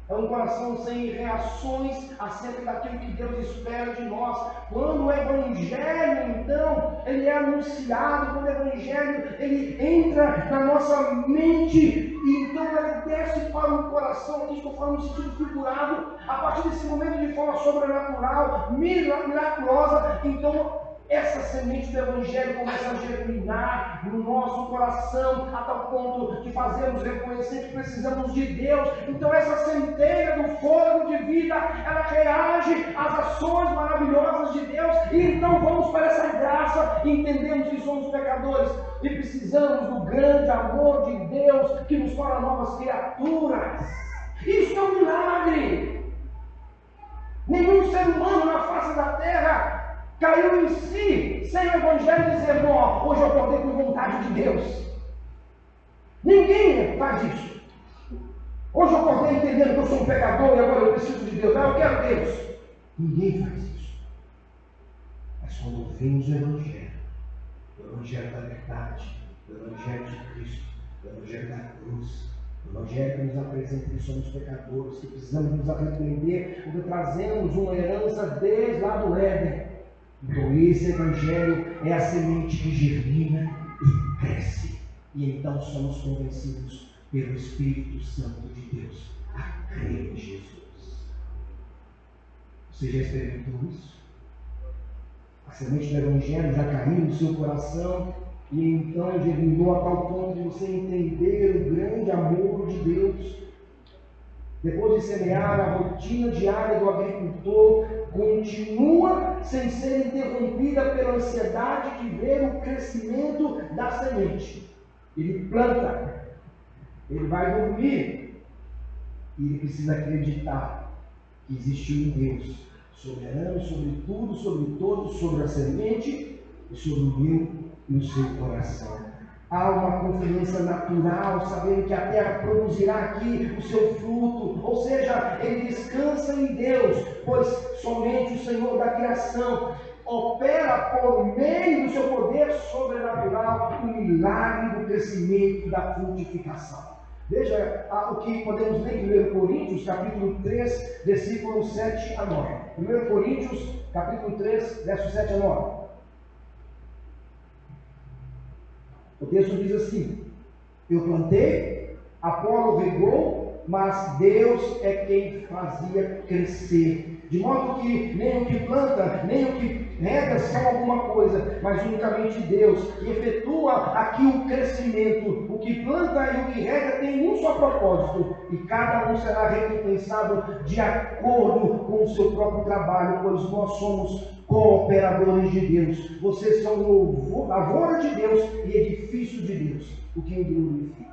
é um coração sem reações acerca daquilo que Deus espera de nós. Quando o Evangelho, então, ele é anunciado, quando o Evangelho, ele entra na nossa mente, e então ele desce para o coração, aqui estou falando no sentido figurado, a partir desse momento de forma sobrenatural, miraculosa, então essa semente do Evangelho começa a germinar no nosso coração, a tal ponto de fazermos reconhecer que precisamos de Deus. Então essa centelha do fogo de vida, ela reage às ações maravilhosas de Deus, e então vamos para essa graça e entendemos que somos pecadores e precisamos do grande amor de Deus que nos torna novas criaturas. Isso é um milagre. Nenhum ser humano na face da terra caiu em si sem o Evangelho dizer: bom, hoje eu acordei com vontade de Deus. Ninguém faz isso. Hoje eu acordei entendendo que eu sou um pecador e agora eu preciso de Deus. Eu quero Deus. Ninguém faz isso. Mas quando ouvimos o Evangelho da verdade, o Evangelho de Cristo, o Evangelho da cruz, o Evangelho que nos apresenta que somos pecadores, que precisamos nos arrepender, porque trazemos uma herança desde lá do Éden. Então esse Evangelho é a semente que germina e cresce. E então somos convencidos pelo Espírito Santo de Deus a crer em Jesus. Você já experimentou isso? A semente do Evangelho já caiu no seu coração e então germinou a tal ponto de você entender o grande amor de Deus. Depois de semear, a rotina diária do agricultor continua sem ser interrompida pela ansiedade de ver o crescimento da semente. Ele planta, ele vai dormir e ele precisa acreditar que existe um Deus soberano sobre tudo, sobre todos, sobre a semente e sobre o meu e o seu coração. Há uma confiança natural, sabendo que a terra produzirá aqui o seu fruto, ou seja, ele descansa em Deus, pois somente o Senhor da criação opera por meio do seu poder sobrenatural o milagre do crescimento e da frutificação. Veja o que podemos ler em 1 Coríntios, capítulo 3, versículos 7 a 9. 1 Coríntios, capítulo 3, versos 7 a 9. O texto diz assim: eu plantei, Apolo regou, mas Deus é quem fazia crescer. De modo que nem o que planta, nem o que rega são alguma coisa, mas unicamente Deus, que efetua aqui o crescimento. O que planta e o que rega tem um só propósito, e cada um será recompensado de acordo com o seu próprio trabalho, pois nós somos cooperadores de Deus. Vocês são lavoura de Deus e edifício de Deus, o que o glorifica.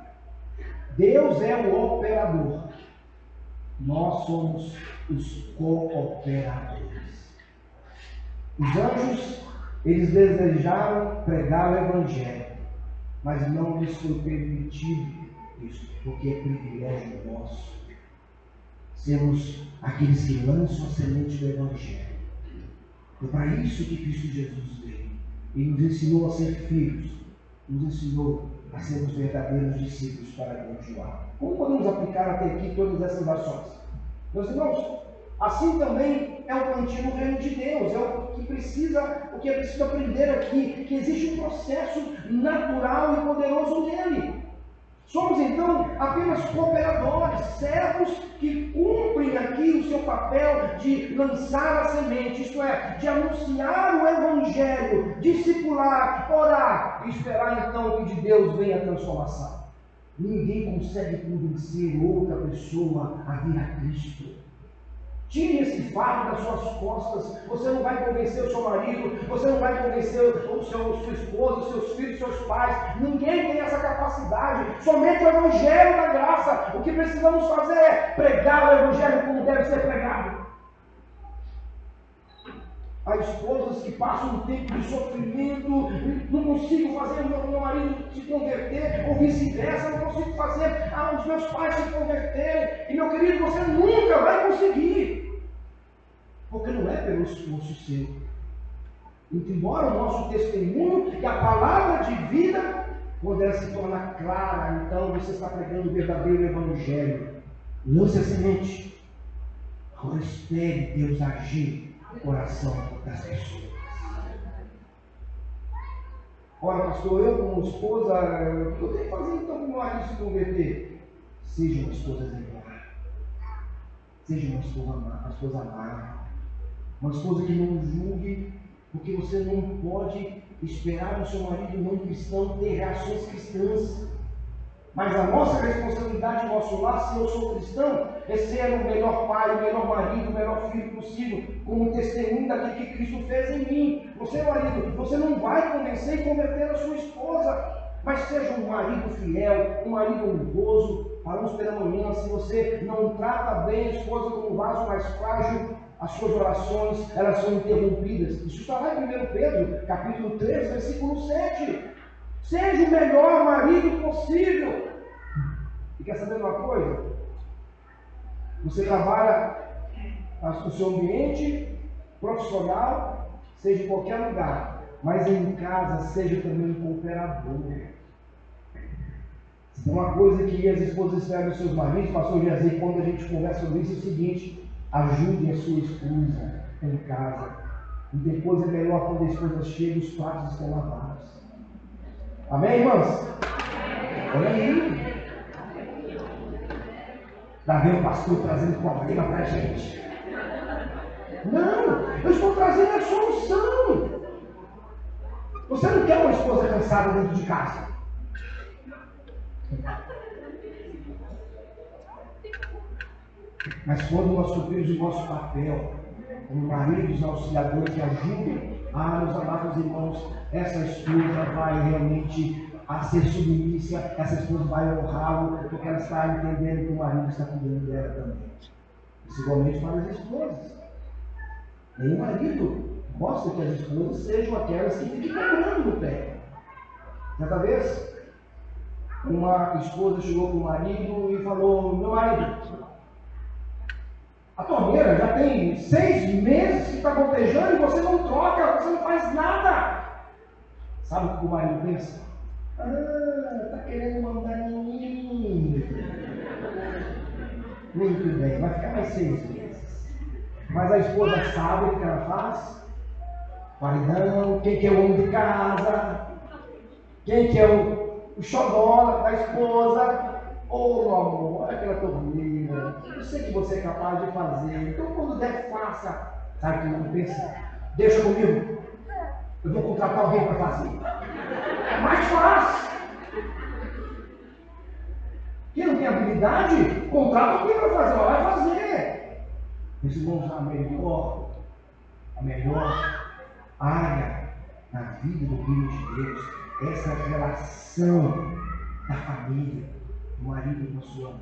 Deus é o operador, nós somos os cooperadores. Os anjos, eles desejaram pregar o Evangelho, mas não lhes foi permitido isso, porque é privilégio nosso sermos aqueles que lançam a semente do Evangelho. É para isso que Cristo Jesus veio. Ele nos ensinou a ser filhos, nos ensinou a sermos verdadeiros discípulos para continuar. Como podemos aplicar até aqui todas essas ações? Meus irmãos, assim também é o plantio no reino de Deus, é o que é preciso aprender aqui, que existe um processo natural e poderoso nele. Somos então apenas cooperadores, servos que cumprem aqui o seu papel de lançar a semente, isto é, de anunciar o Evangelho, discipular, orar e esperar então que de Deus venha a transformação. Ninguém consegue convencer outra pessoa a vir a Cristo. Tire esse fardo das suas costas. Você não vai convencer o seu marido, você não vai convencer sua esposa, seus filhos, seus pais. Ninguém tem essa capacidade. Somente o Evangelho da graça. O que precisamos fazer é pregar o Evangelho como deve ser pregado. Há esposas que passam um tempo de sofrimento, não consigo fazer o meu marido se converter, ou vice-versa, não consigo fazer os meus pais se converterem. E meu querido, você nunca vai conseguir, porque não é pelo esforço seu. Embora o nosso testemunho e a palavra de vida, quando ela se torna clara, então você está pregando o verdadeiro Evangelho. Lance a semente. Agora espere Deus agir no coração das pessoas. Ora, pastor, eu como esposa, o que eu tenho que fazer então para o meu marido se converter? Seja uma esposa exemplar. Seja uma esposa amada. Uma esposa que não julgue Porque você não pode esperar do seu marido não cristão ter reações cristãs. Mas a nossa responsabilidade no nosso lar, se eu sou cristão, é ser o melhor pai, o melhor marido, o melhor filho possível, como testemunho daquilo que Cristo fez em mim. Você, marido, você não vai convencer e converter a sua esposa, mas seja um marido fiel, um marido honroso. Falamos pela manhã, se você não trata bem a esposa como um vaso mais frágil, as suas orações, elas são interrompidas. Isso está lá em 1 Pedro, capítulo 3, versículo 7. Seja o melhor marido possível. E quer saber uma coisa? Você trabalha no seu ambiente profissional, seja em qualquer lugar, mas em casa seja também um cooperador. Uma coisa que as esposas esperam dos seus maridos, pastor Jazir, quando a gente conversa sobre isso, é o seguinte: ajude a sua esposa em casa. E depois é melhor quando a esposa chega e os pratos estão lavados. Amém, irmãs? Olha aí. Está vendo o pastor trazendo problema para a gente? Não, eu estou trazendo a solução. Você não quer uma esposa cansada dentro de casa? Mas quando nós cumprimos o nosso papel como maridos auxiliadores que ajudem meus amados irmãos, essa esposa vai realmente a ser submissa, essa esposa vai honrá-lo, porque ela está entendendo que o marido está cuidando dela também. Isso igualmente para as esposas. Nenhum marido gosta que as esposas sejam aquelas que fiquem cobrando no pé. Certa vez, uma esposa chegou para o marido e falou: meu marido, a torneira já tem 6 meses que está gotejando e você não troca, você não faz nada. Sabe o que o marido pensa? Está querendo mandar em mim. Muito bem, vai ficar mais 6 meses. Mas a esposa sabe o que ela faz? Maridão, quem que é o homem de casa? Quem que é o xodó da esposa? Ô, meu amor, olha aquela torneira. Eu sei que você é capaz de fazer. Então, quando der, faça. Sabe o que não pensa? Deixa comigo. Eu vou contratar alguém para fazer. É mais fácil. Quem não tem habilidade, contrata alguém para fazer. Ela vai fazer. Meus irmãos, a melhor área na vida do reino de Deus, essa relação da família, o marido com a sua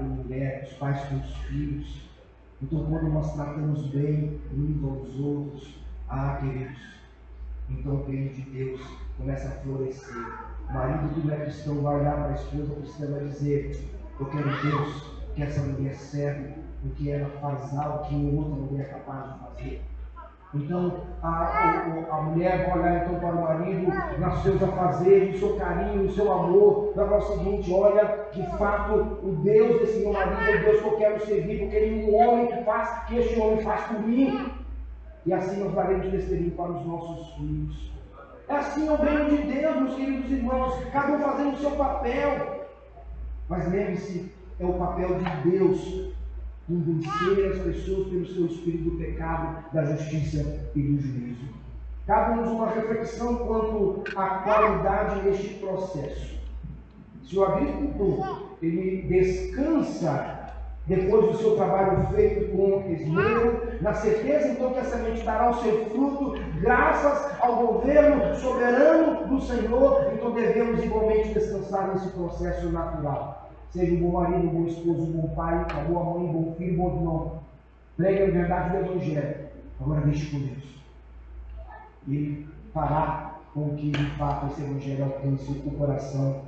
mulher, os pais com os filhos. Então, quando nós tratamos bem uns aos outros, queridos, então o reino de Deus começa a florescer. O marido que não é cristão vai olhar para a esposa cristã e vai dizer: eu quero Deus que essa mulher serve, porque ela faz algo que outra mulher é capaz de fazer. Então, a mulher vai olhar então para o marido, nos seus afazeres, no seu carinho, no seu amor, vai falar o seguinte: olha, de fato, o Deus desse meu marido é o Deus que eu quero servir, porque ele é um homem que este homem faz por mim. E assim nós daremos testemunho para os nossos filhos. É assim o reino de Deus, meus queridos irmãos, cada um fazendo o seu papel. Mas lembre-se, é o papel de Deus convencer as pessoas pelo seu espírito do pecado, da justiça e do juízo. Cabe-nos uma reflexão quanto à qualidade deste processo. Se o agricultor ele descansa depois do seu trabalho feito com esmero, na certeza então que a semente dará o seu fruto, graças ao governo soberano do Senhor, então devemos igualmente descansar nesse processo natural. Seja um bom marido, um bom esposo, um bom pai, uma boa mãe, um bom filho, um bom irmão. Pregue a verdade do Evangelho. Agora deixe com Deus. E fará com que, de fato, esse Evangelho alcance o coração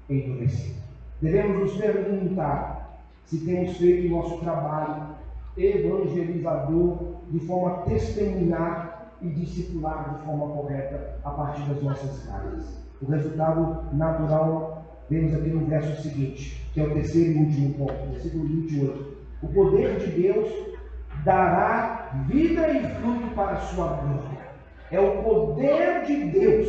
endurecido. Devemos nos perguntar se temos feito o nosso trabalho evangelizador de forma a testemunhar e discipular de forma correta a partir das nossas casas. O resultado natural vemos aqui no verso seguinte, que é o terceiro e último ponto, versículo 28. O poder de Deus dará vida e fruto para a sua glória. É o poder de Deus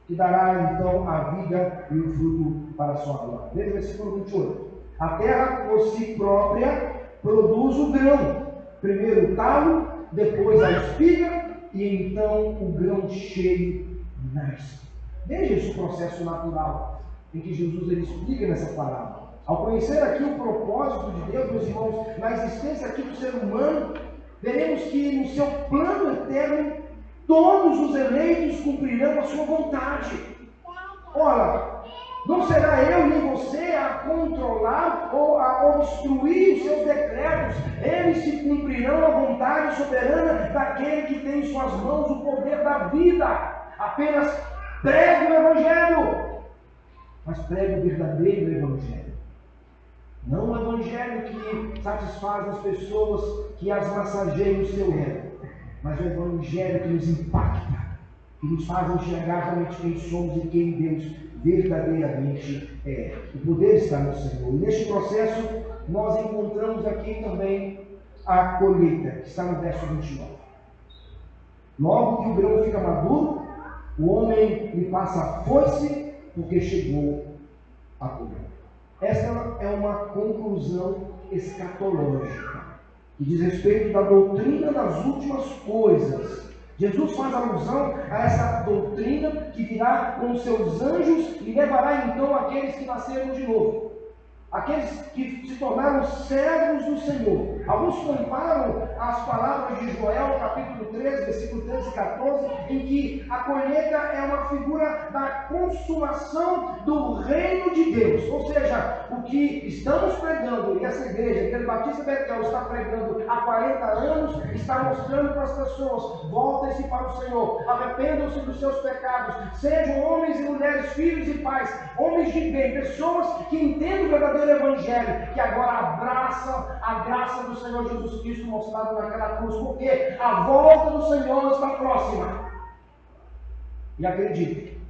que dará então a vida e o fruto para a sua glória. Veja o versículo 28. A terra por si própria produz o grão. Primeiro o talo, depois a espiga e então o grão cheio nasce. Veja esse processo natural em que Jesus ele explica nessa palavra. Ao conhecer aqui o propósito de Deus, meus irmãos, na existência aqui do ser humano, veremos que no seu plano eterno, todos os eleitos cumprirão a sua vontade. Ora, não será eu nem você a controlar ou a obstruir os seus decretos. Eles se cumprirão a vontade soberana daquele que tem em suas mãos o poder da vida. Apenas pregue o Evangelho, mas pregue o verdadeiro Evangelho. Não o Evangelho que satisfaz as pessoas, que as massageia o seu ego, mas o Evangelho que nos impacta, que nos faz enxergar realmente quem somos e quem Deus verdadeiramente é. O poder está no Senhor. E neste processo, nós encontramos aqui também a colheita, que está no verso 29. Logo que o grão fica maduro, o homem lhe passa a foice, porque chegou a colheita. Esta é uma conclusão escatológica, que diz respeito da doutrina das últimas coisas. Jesus faz alusão a essa doutrina que virá com os seus anjos e levará então aqueles que nasceram de novo, aqueles que se tornaram servos do Senhor. Alguns comparam as palavras de Joel, capítulo 13, versículo 13 e 14, em que a colheita é uma figura da consumação do reino de Deus. Ou seja, o que estamos pregando, e essa igreja, a Igreja Batista Betel, está pregando há 40 anos, está mostrando para as pessoas: voltem-se para o Senhor, arrependam-se dos seus pecados, sejam homens e mulheres, filhos e pais, homens de bem, pessoas que entendem o verdadeiro Evangelho, que agora abraçam a graça do Senhor Jesus Cristo mostrado naquela cruz, porque a volta do Senhor está próxima. E acredite,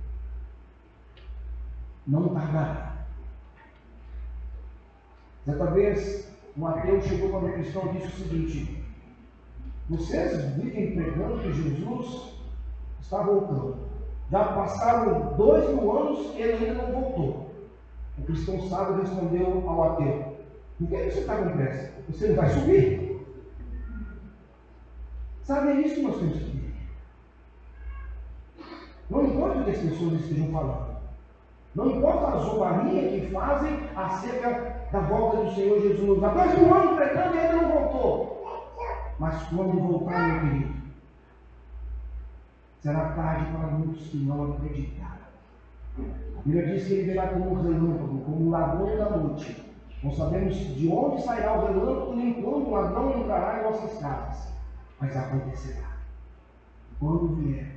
não tardará. Certa vez, um ateu chegou para o cristão e disse o seguinte: vocês vivem pregando que Jesus está voltando. Já passaram 2000 anos e ele ainda não voltou. O cristão sábio respondeu ao ateu: por que você está com pressa? Você não vai subir? Sabe, é isso que nós temos que ver. Não importa o que as pessoas estejam falando, não importa a zombaria que fazem acerca da volta do Senhor Jesus. Há 2000 anos pregando e ainda não voltou. Mas quando voltar, meu querido, será tarde para muitos que não acreditaram. A Bíblia diz que ele virá como um relâmpago, como um ladrão da noite. Não sabemos de onde sairá o relâmpago, nem quando o ladrão entrará em nossas casas. Mas acontecerá. Quando vier,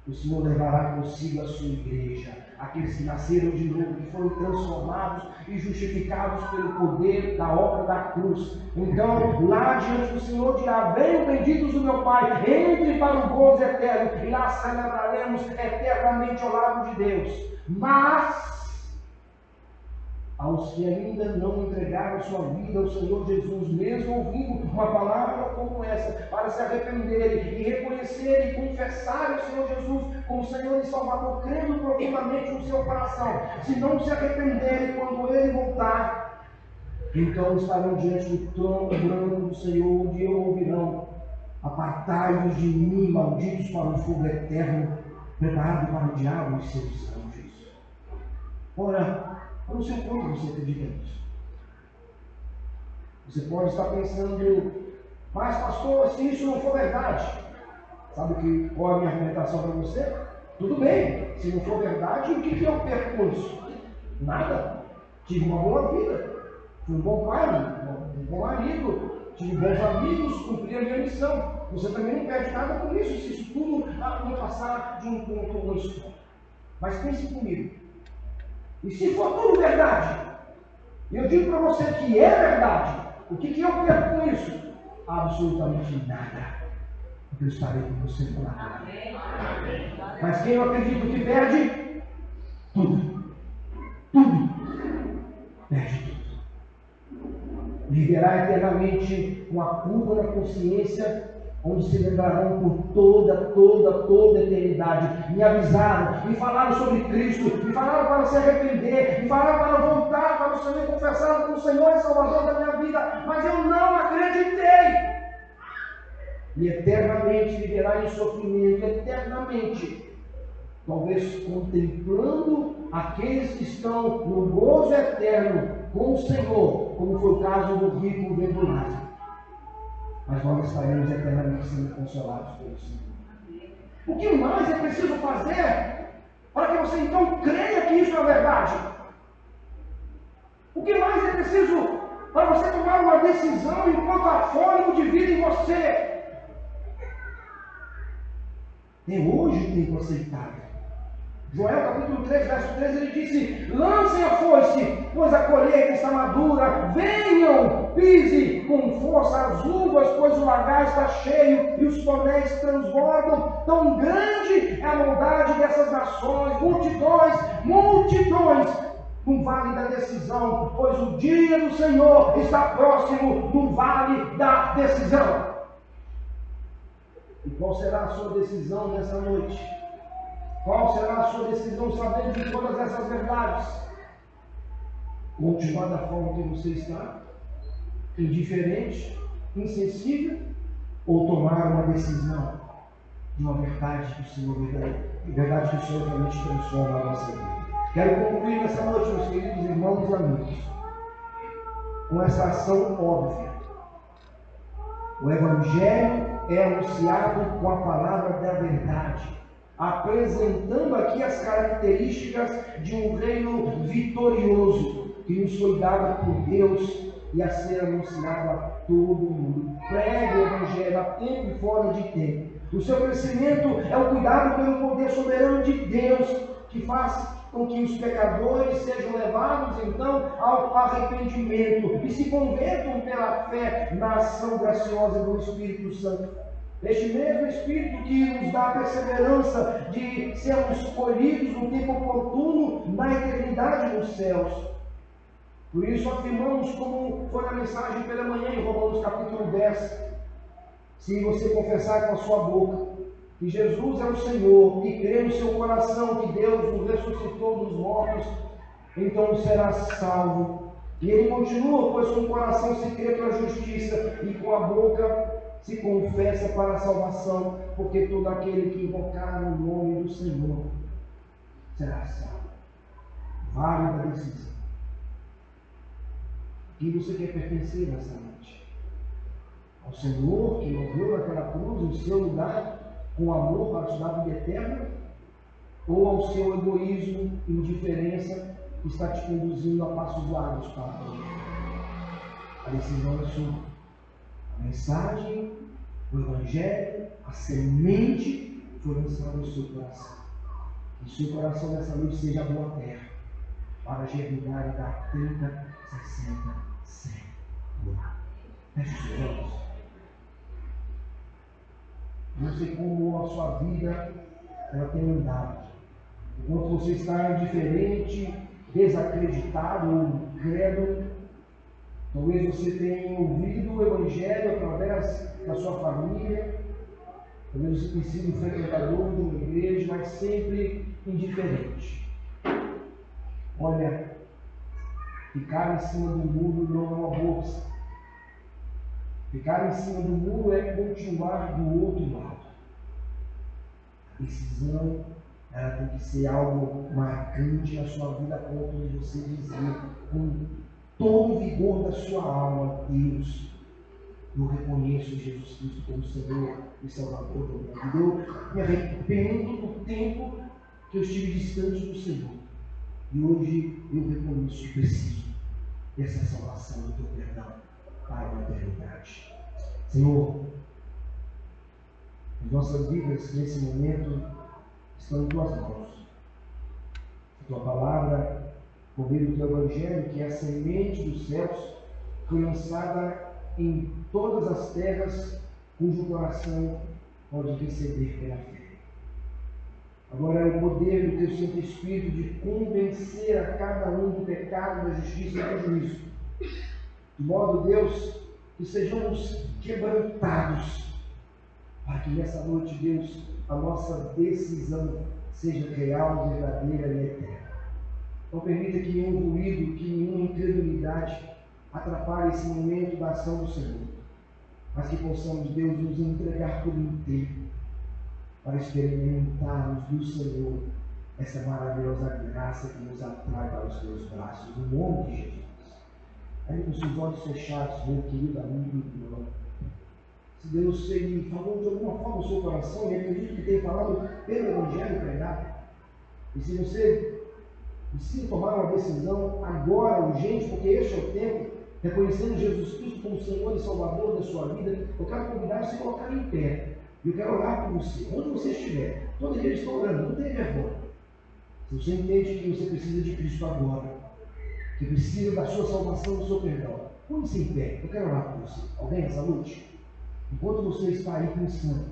o Senhor levará consigo a sua igreja, aqueles que nasceram de novo, que foram transformados e justificados pelo poder da obra da cruz. Então, lá diante do Senhor dirá: venham benditos do meu Pai, entre para o gozo eterno, e lá celebraremos eternamente ao lado de Deus. Mas aos que ainda não entregaram sua vida ao Senhor Jesus, mesmo ouvindo uma palavra como essa, para se arrependerem e reconhecerem e confessarem o Senhor Jesus como Senhor e Salvador, crendo profundamente no seu coração, se não se arrependerem quando Ele voltar, então estarão diante do trono branco do Senhor, onde ouvirão: apartai-vos de mim, malditos, para o fogo eterno, preparado para o diabo e seus anjos. Ora, eu não sei o quanto você acredita nisso. Você pode estar pensando: mas pastor, se isso não for verdade, sabe qual é a minha argumentação para você? Tudo bem, se não for verdade, o que eu perco com isso? Nada. Tive uma boa vida, fui um bom pai, um bom marido, tive bons amigos, cumpri a minha missão. Você também não perde nada com isso, se isso tudo não passar de um ponto ou história. Mas pense comigo: e se for tudo verdade, e eu digo para você que é verdade, o que eu perco com isso? Absolutamente nada. Porque eu estarei com você por lá. Mas quem eu acredito que perde? Tudo. Tudo. Perde tudo. Viverá eternamente com a culpa na consciência, onde se lembrarão por toda a eternidade. Me avisaram, me falaram sobre Cristo, me falaram para se arrepender, me falaram para voltar para o Senhor e confessar como Senhor e Salvador da minha vida, mas eu não acreditei. e eternamente viverá em sofrimento, eternamente, talvez contemplando aqueles que estão no gozo eterno com o Senhor, como foi o caso do rico vendo Lázaro. Mas nós estaremos eternamente sendo consolados pelo Senhor. O que mais é preciso fazer para que você então creia que isso é verdade? O que mais é preciso para você tomar uma decisão enquanto há fôlego de vida em você? É hoje o tempo aceitável. Joel capítulo 3, verso 13, ele disse: lancem a foice, pois a colheita está madura, venham, pise com força as uvas, pois o lagar está cheio e os tonéis transbordam. Tão grande é a maldade dessas nações, multidões, no vale da decisão, pois o dia do Senhor está próximo no vale da decisão. E qual será a sua decisão nessa noite? Qual será a sua decisão sabendo de todas essas verdades? Continuar da forma que você está? Indiferente? Insensível? Ou tomar uma decisão de uma verdade que o Senhor realmente transforma a nossa vida? Quero concluir nessa noite, meus queridos irmãos e amigos, com essa ação óbvia. O Evangelho é anunciado com a palavra da verdade, apresentando aqui as características de um reino vitorioso que nos foi dado por Deus e a ser anunciado a todo mundo. Pregue o Evangelho a tempo e fora de tempo. O seu crescimento é o cuidado pelo poder soberano de Deus, que faz com que os pecadores sejam levados então ao arrependimento e se convertam pela fé na ação graciosa do Espírito Santo. Este mesmo Espírito que nos dá a perseverança de sermos escolhidos no tempo oportuno na eternidade dos céus. Por isso afirmamos, como foi na mensagem pela manhã em Romanos capítulo 10, se você confessar com a sua boca que Jesus é o Senhor e crer no seu coração que Deus o ressuscitou dos mortos, então será salvo. E ele continua: pois com o coração se crê para a justiça e com a boca se confessa para a salvação, porque todo aquele que invocar o nome do Senhor será salvo. Vale da decisão. Quem você quer pertencer nessa noite? Ao Senhor que morreu naquela cruz em seu lugar, com amor para te dar a vida eterna, ou ao seu egoísmo e indiferença que está te conduzindo a passos largos para a cruz? A decisão é sua. A mensagem, o Evangelho, a semente foi lançada no seu coração. Que o seu coração nessa noite seja boa terra para germinar e dar 30, 60, 100. Feche os olhos. Não sei como a sua vida ela tem andado. Enquanto você está indiferente, desacreditado ou incrédulo, talvez você tenha ouvido o Evangelho através da sua família, talvez você tenha sido um frequentador de uma igreja, mas sempre indiferente. Olha, ficar em cima do muro não é uma bolsa. Ficar em cima do muro é continuar do outro lado. A decisão ela tem que ser algo marcante na sua vida, a ponto de você dizer com todo o vigor da sua alma: Deus, eu reconheço Jesus Cristo como Senhor e Salvador do mundo. Eu me arrependo do tempo que eu estive distante do Senhor. E hoje eu reconheço que preciso dessa salvação, do teu perdão para a eternidade. Senhor, as nossas vidas nesse momento estão em tuas mãos. A tua palavra, por meio do teu Evangelho, que é a semente dos céus, foi lançada em todas as terras cujo coração pode receber pela fé. Agora é o poder do teu Santo Espírito de convencer a cada um do pecado, da justiça e do juízo. De modo, Deus, que sejamos quebrantados, para que nessa noite, Deus, a nossa decisão seja real, verdadeira e eterna. Não permita que nenhum ruído, que nenhuma incredulidade atrapalhe esse momento da ação do Senhor. mas que possamos, Deus, nos entregar por inteiro para experimentarmos do Senhor essa maravilhosa graça que nos atrai para os teus braços, no nome de Jesus. Aí com seus olhos fechados, meu querido amigo e irmão, se Deus ele falou de alguma forma no seu coração, e acredito que tenha falado pelo Evangelho pregado, e se você precisa tomar uma decisão agora, urgente, porque este é o tempo, reconhecendo Jesus Cristo como Senhor e Salvador da sua vida, eu quero convidar você a se colocar em pé. E eu quero orar por você, onde você estiver. Todo dia estou orando, não tenha vergonha. Se você entende que você precisa de Cristo agora, que precisa da sua salvação, do seu perdão, põe-se em pé, eu quero orar por você. Alguém nessa noite? Enquanto você está aí pensando,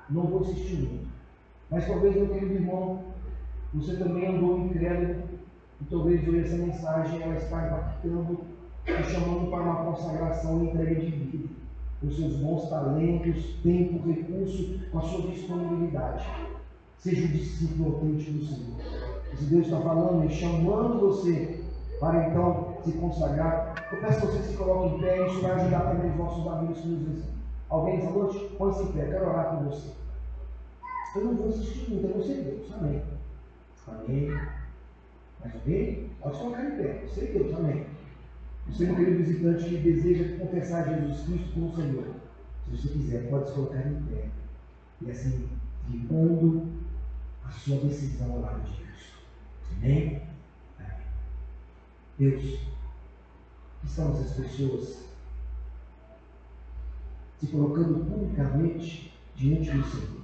não vou insistir muito, mas talvez, meu querido irmão, você também andou incrédulo, e talvez hoje essa mensagem ela está impactando e chamando para uma consagração e entrega de vida, os seus bons talentos, tempo, recurso, com a sua disponibilidade. Seja um discípulo autêntico do Senhor. Se Deus está falando e chamando você para então se consagrar, eu peço que você se coloque em pé, e isso vai ajudar também os nossos amigos que nos visitam. Alguém essa noite? Põe-se em pé, quero orar por você. Eu não vou insistir muito, é você Deus, amém. Amém. Mais alguém? Pode colocar em pé, você Deus, amém. Você, meu querido visitante, que deseja confessar Jesus Cristo como Senhor, se você quiser, pode se colocar em pé. E assim, firmando a sua decisão ao lado de Cristo. Amém? Amém. Deus, que estão essas pessoas se colocando publicamente diante do Senhor.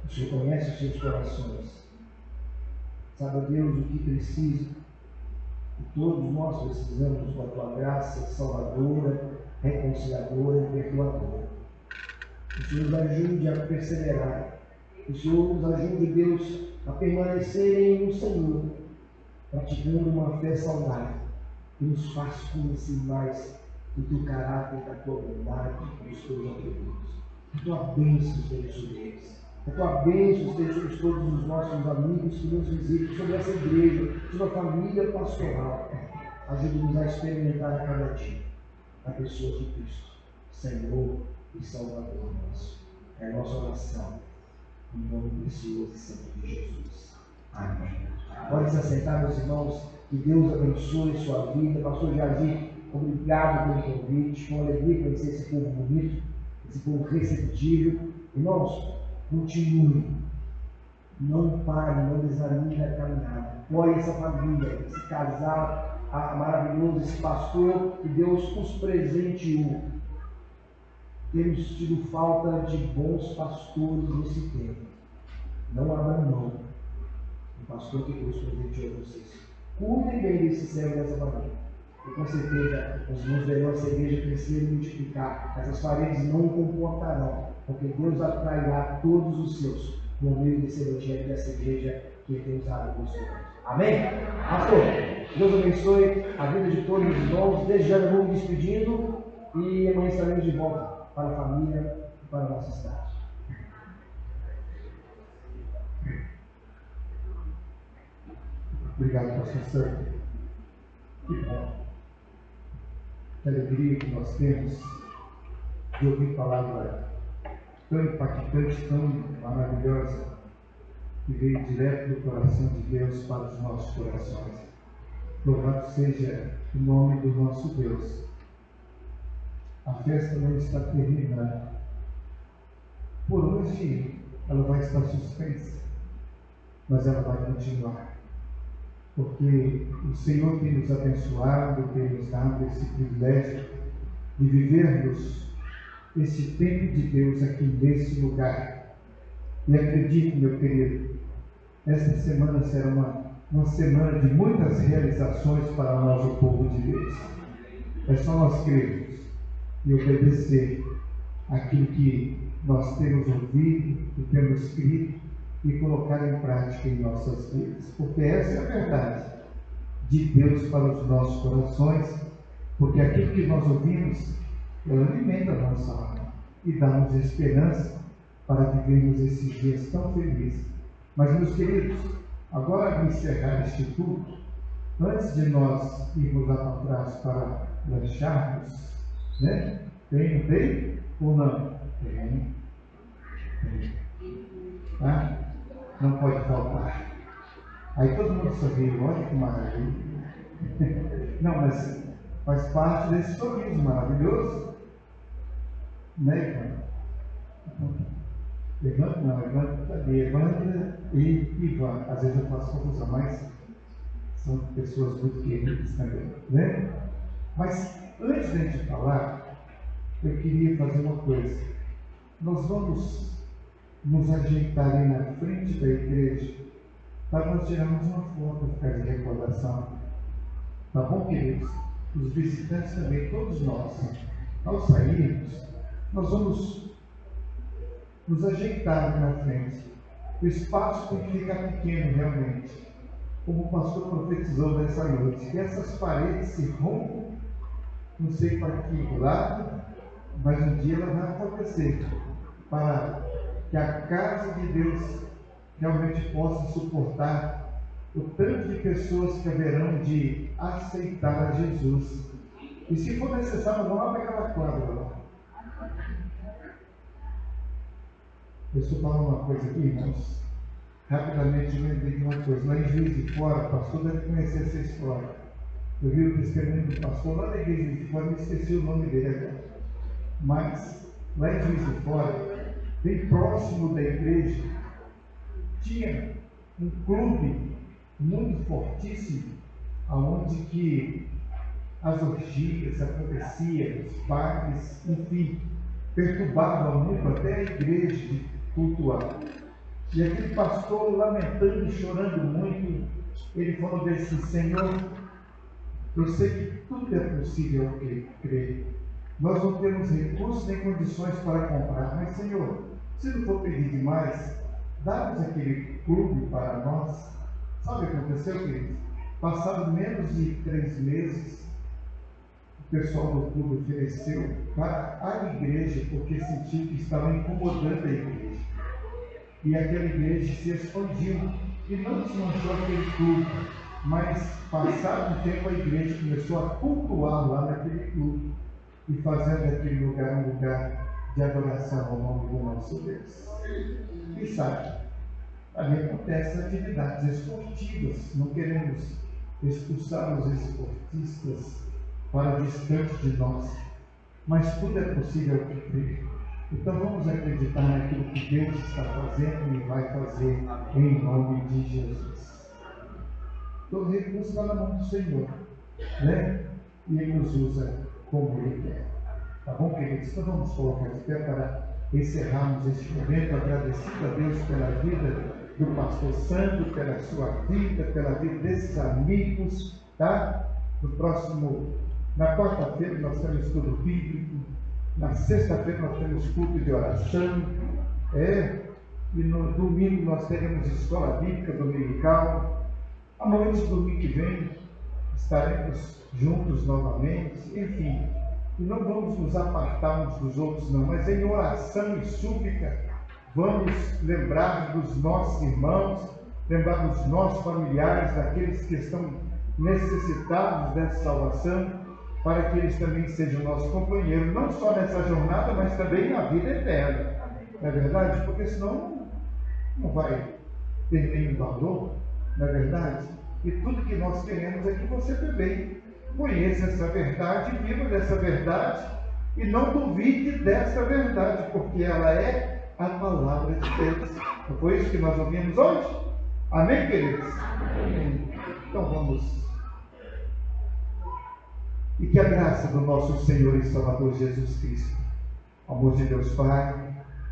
O Senhor conhece os seus corações. Sabe, Deus, o que precisa. E todos nós precisamos da tua graça salvadora, reconciliadora e perdoadora. O Senhor nos ajude a perseverar. O Senhor nos ajude, Deus, a permanecerem no Senhor, praticando uma fé saudável, que nos faz conhecer mais do teu caráter, da tua bondade, dos teus atributos. Que a tua bênção esteja sobre eles. Que a tua bênção esteja sobre todos os nossos amigos que nos visitam, sobre essa igreja, sobre a família pastoral. Ajude-nos a experimentar a cada dia a pessoa de Cristo, Senhor e Salvador nosso. É a nossa oração, em nome precioso e santo de Jesus. Amém. Pode se assentar, meus irmãos, que Deus abençoe sua vida. Pastor Jair, obrigado pelo convite, com alegria conhecer esse povo bonito, esse povo receptivo. Irmãos, continue, não pare, não desanime a caminhada. Apoie essa família, esse casal maravilhoso, esse pastor que Deus nos presenteou. Temos tido falta de bons pastores nesse tempo. Não abra mão do pastor que Deus presenteou a vocês. Cuidem bem desse servo dessa família. E com certeza os irmãos verão essa igreja crescer e multiplicar. Essas paredes não comportarão, porque Deus atrairá todos os seus no meio desse evangelho dessa igreja que Ele tem usado com os seus. Amém? Pastor, Deus abençoe a vida de todos os irmãos. Desde já eu vou me despedindo e amanhã estaremos de volta para a família e para a nossa cidade. Obrigado, pastor Sérgio. Que bom. Que alegria que nós temos de ouvir palavra tão impactante, tão maravilhosa, que veio direto do coração de Deus para os nossos corações. Louvado seja o nome do nosso Deus. A festa não está terminando. Por hoje ela vai estar suspensa, mas ela vai continuar. Porque o Senhor tem nos abençoado, tem nos dado esse privilégio de vivermos esse tempo de Deus aqui nesse lugar. E acredite, meu querido, esta semana será uma semana de muitas realizações para nós, o povo de Deus. É só nós crermos e obedecer aquilo que nós temos ouvido e temos escrito e colocar em prática em nossas vidas, porque essa é a verdade de Deus para os nossos corações, porque aquilo que nós ouvimos, ela alimenta a nossa alma e dá-nos esperança para vivermos esses dias tão felizes. Mas, meus queridos, agora ao encerrar este culto, antes de nós irmos lá para trás para lancharmos, Tem, não tem? Ou não? Tem. Tá? Não pode faltar. Aí todo mundo sorriu, olha que maravilha. Não, mas faz parte desse sorriso maravilhoso. Né, Ivan? Evandro não, Evandro também. Evandro e Ivan. Às vezes eu faço confusão, mas são pessoas muito queridas também. Né? Mas antes de a gente falar, eu queria fazer uma coisa. Nós vamos nos ajeitar aí na frente da igreja para nós tirarmos uma foto para ficar de recordação. Tá bom, queridos? Os visitantes também, todos nós, ao sairmos, nós vamos nos ajeitar aqui na frente. O espaço tem que ficar pequeno, realmente. Como o pastor profetizou nessa noite, que essas paredes se rompam, não sei para que lado, mas um dia ela vai acontecer, para que a casa de Deus realmente possa suportar o tanto de pessoas que haverão de aceitar a Jesus. E se for necessário, vamos lá para aquela quadra lá. Deixa eu falar uma coisa aqui, irmãos. Rapidamente eu lembrei de uma coisa. Lá em Juiz de Fora, o pastor deve conhecer essa história. Eu vi o testemunho do pastor lá da igreja de Fora, me esqueci o nome dele agora. Mas, lá em Juiz de Fora, bem próximo da igreja, tinha um clube muito fortíssimo, onde que as orgias aconteciam, os bailes, enfim, perturbavam muito até a igreja de cultuar. E aquele pastor, lamentando e chorando muito, ele falou desse: Senhor, eu sei que tudo é possível ao crer. Nós não temos recursos nem condições para comprar, mas Senhor, se não for pedir demais, dá-nos aquele clube para nós. Sabe o que aconteceu, queridos? Passado menos de 3 meses, o pessoal do clube ofereceu para a igreja, porque sentiu que estava incomodando a igreja. E aquela igreja se expandiu e não desmanchou aquele clube, mas passado um tempo a igreja começou a cultuar lá naquele clube e fazendo aquele lugar um lugar de adoração ao nome do nosso Deus. E sabe, ali acontecem atividades esportivas, não queremos expulsar os esportistas para distante de nós, mas tudo é possível que crer. Então vamos acreditar naquilo que Deus está fazendo e vai fazer em nome de Jesus. Todo recurso está na mão do Senhor, né? E Ele nos usa como Ele quer. Tá bom, queridos? Então vamos colocar de pé para encerrarmos este momento, agradecido a Deus pela vida do pastor Sandro, pela sua vida, pela vida desses amigos, tá? Na quarta-feira nós temos estudo bíblico, na sexta-feira nós temos culto de oração, e no domingo nós teremos escola bíblica dominical. Amanhã, domingo que vem, estaremos juntos novamente, enfim. E não vamos nos apartar uns dos outros não, mas em oração e súplica, vamos lembrar dos nossos irmãos, lembrar dos nossos familiares, daqueles que estão necessitados dessa salvação, para que eles também sejam nossos companheiros, não só nessa jornada, mas também na vida eterna. Não é verdade? Porque senão não vai ter nenhum valor, não é verdade? E tudo que nós queremos é que você também conheça essa verdade, viva dessa verdade e não duvide dessa verdade, porque ela é a palavra de Deus. Não foi isso que nós ouvimos hoje? Amém, queridos? Amém. Então vamos. E que a graça do nosso Senhor e Salvador Jesus Cristo, o amor de Deus Pai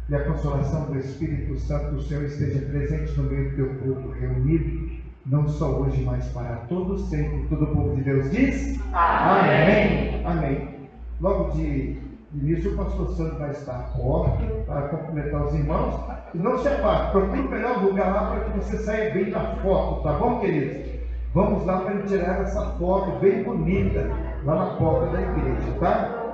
e a consolação do Espírito Santo do Senhor esteja presente no meio do teu povo reunido, não só hoje, mas para todos sempre. Todo o povo de Deus diz: Amém. Amém. Logo de início, o pastor Santo vai estar à porta para cumprimentar os irmãos. E não se aparte, procure o melhor lugar lá para que você saia bem na foto, tá bom, queridos? Vamos lá para tirar essa foto bem bonita lá na porta da igreja, tá?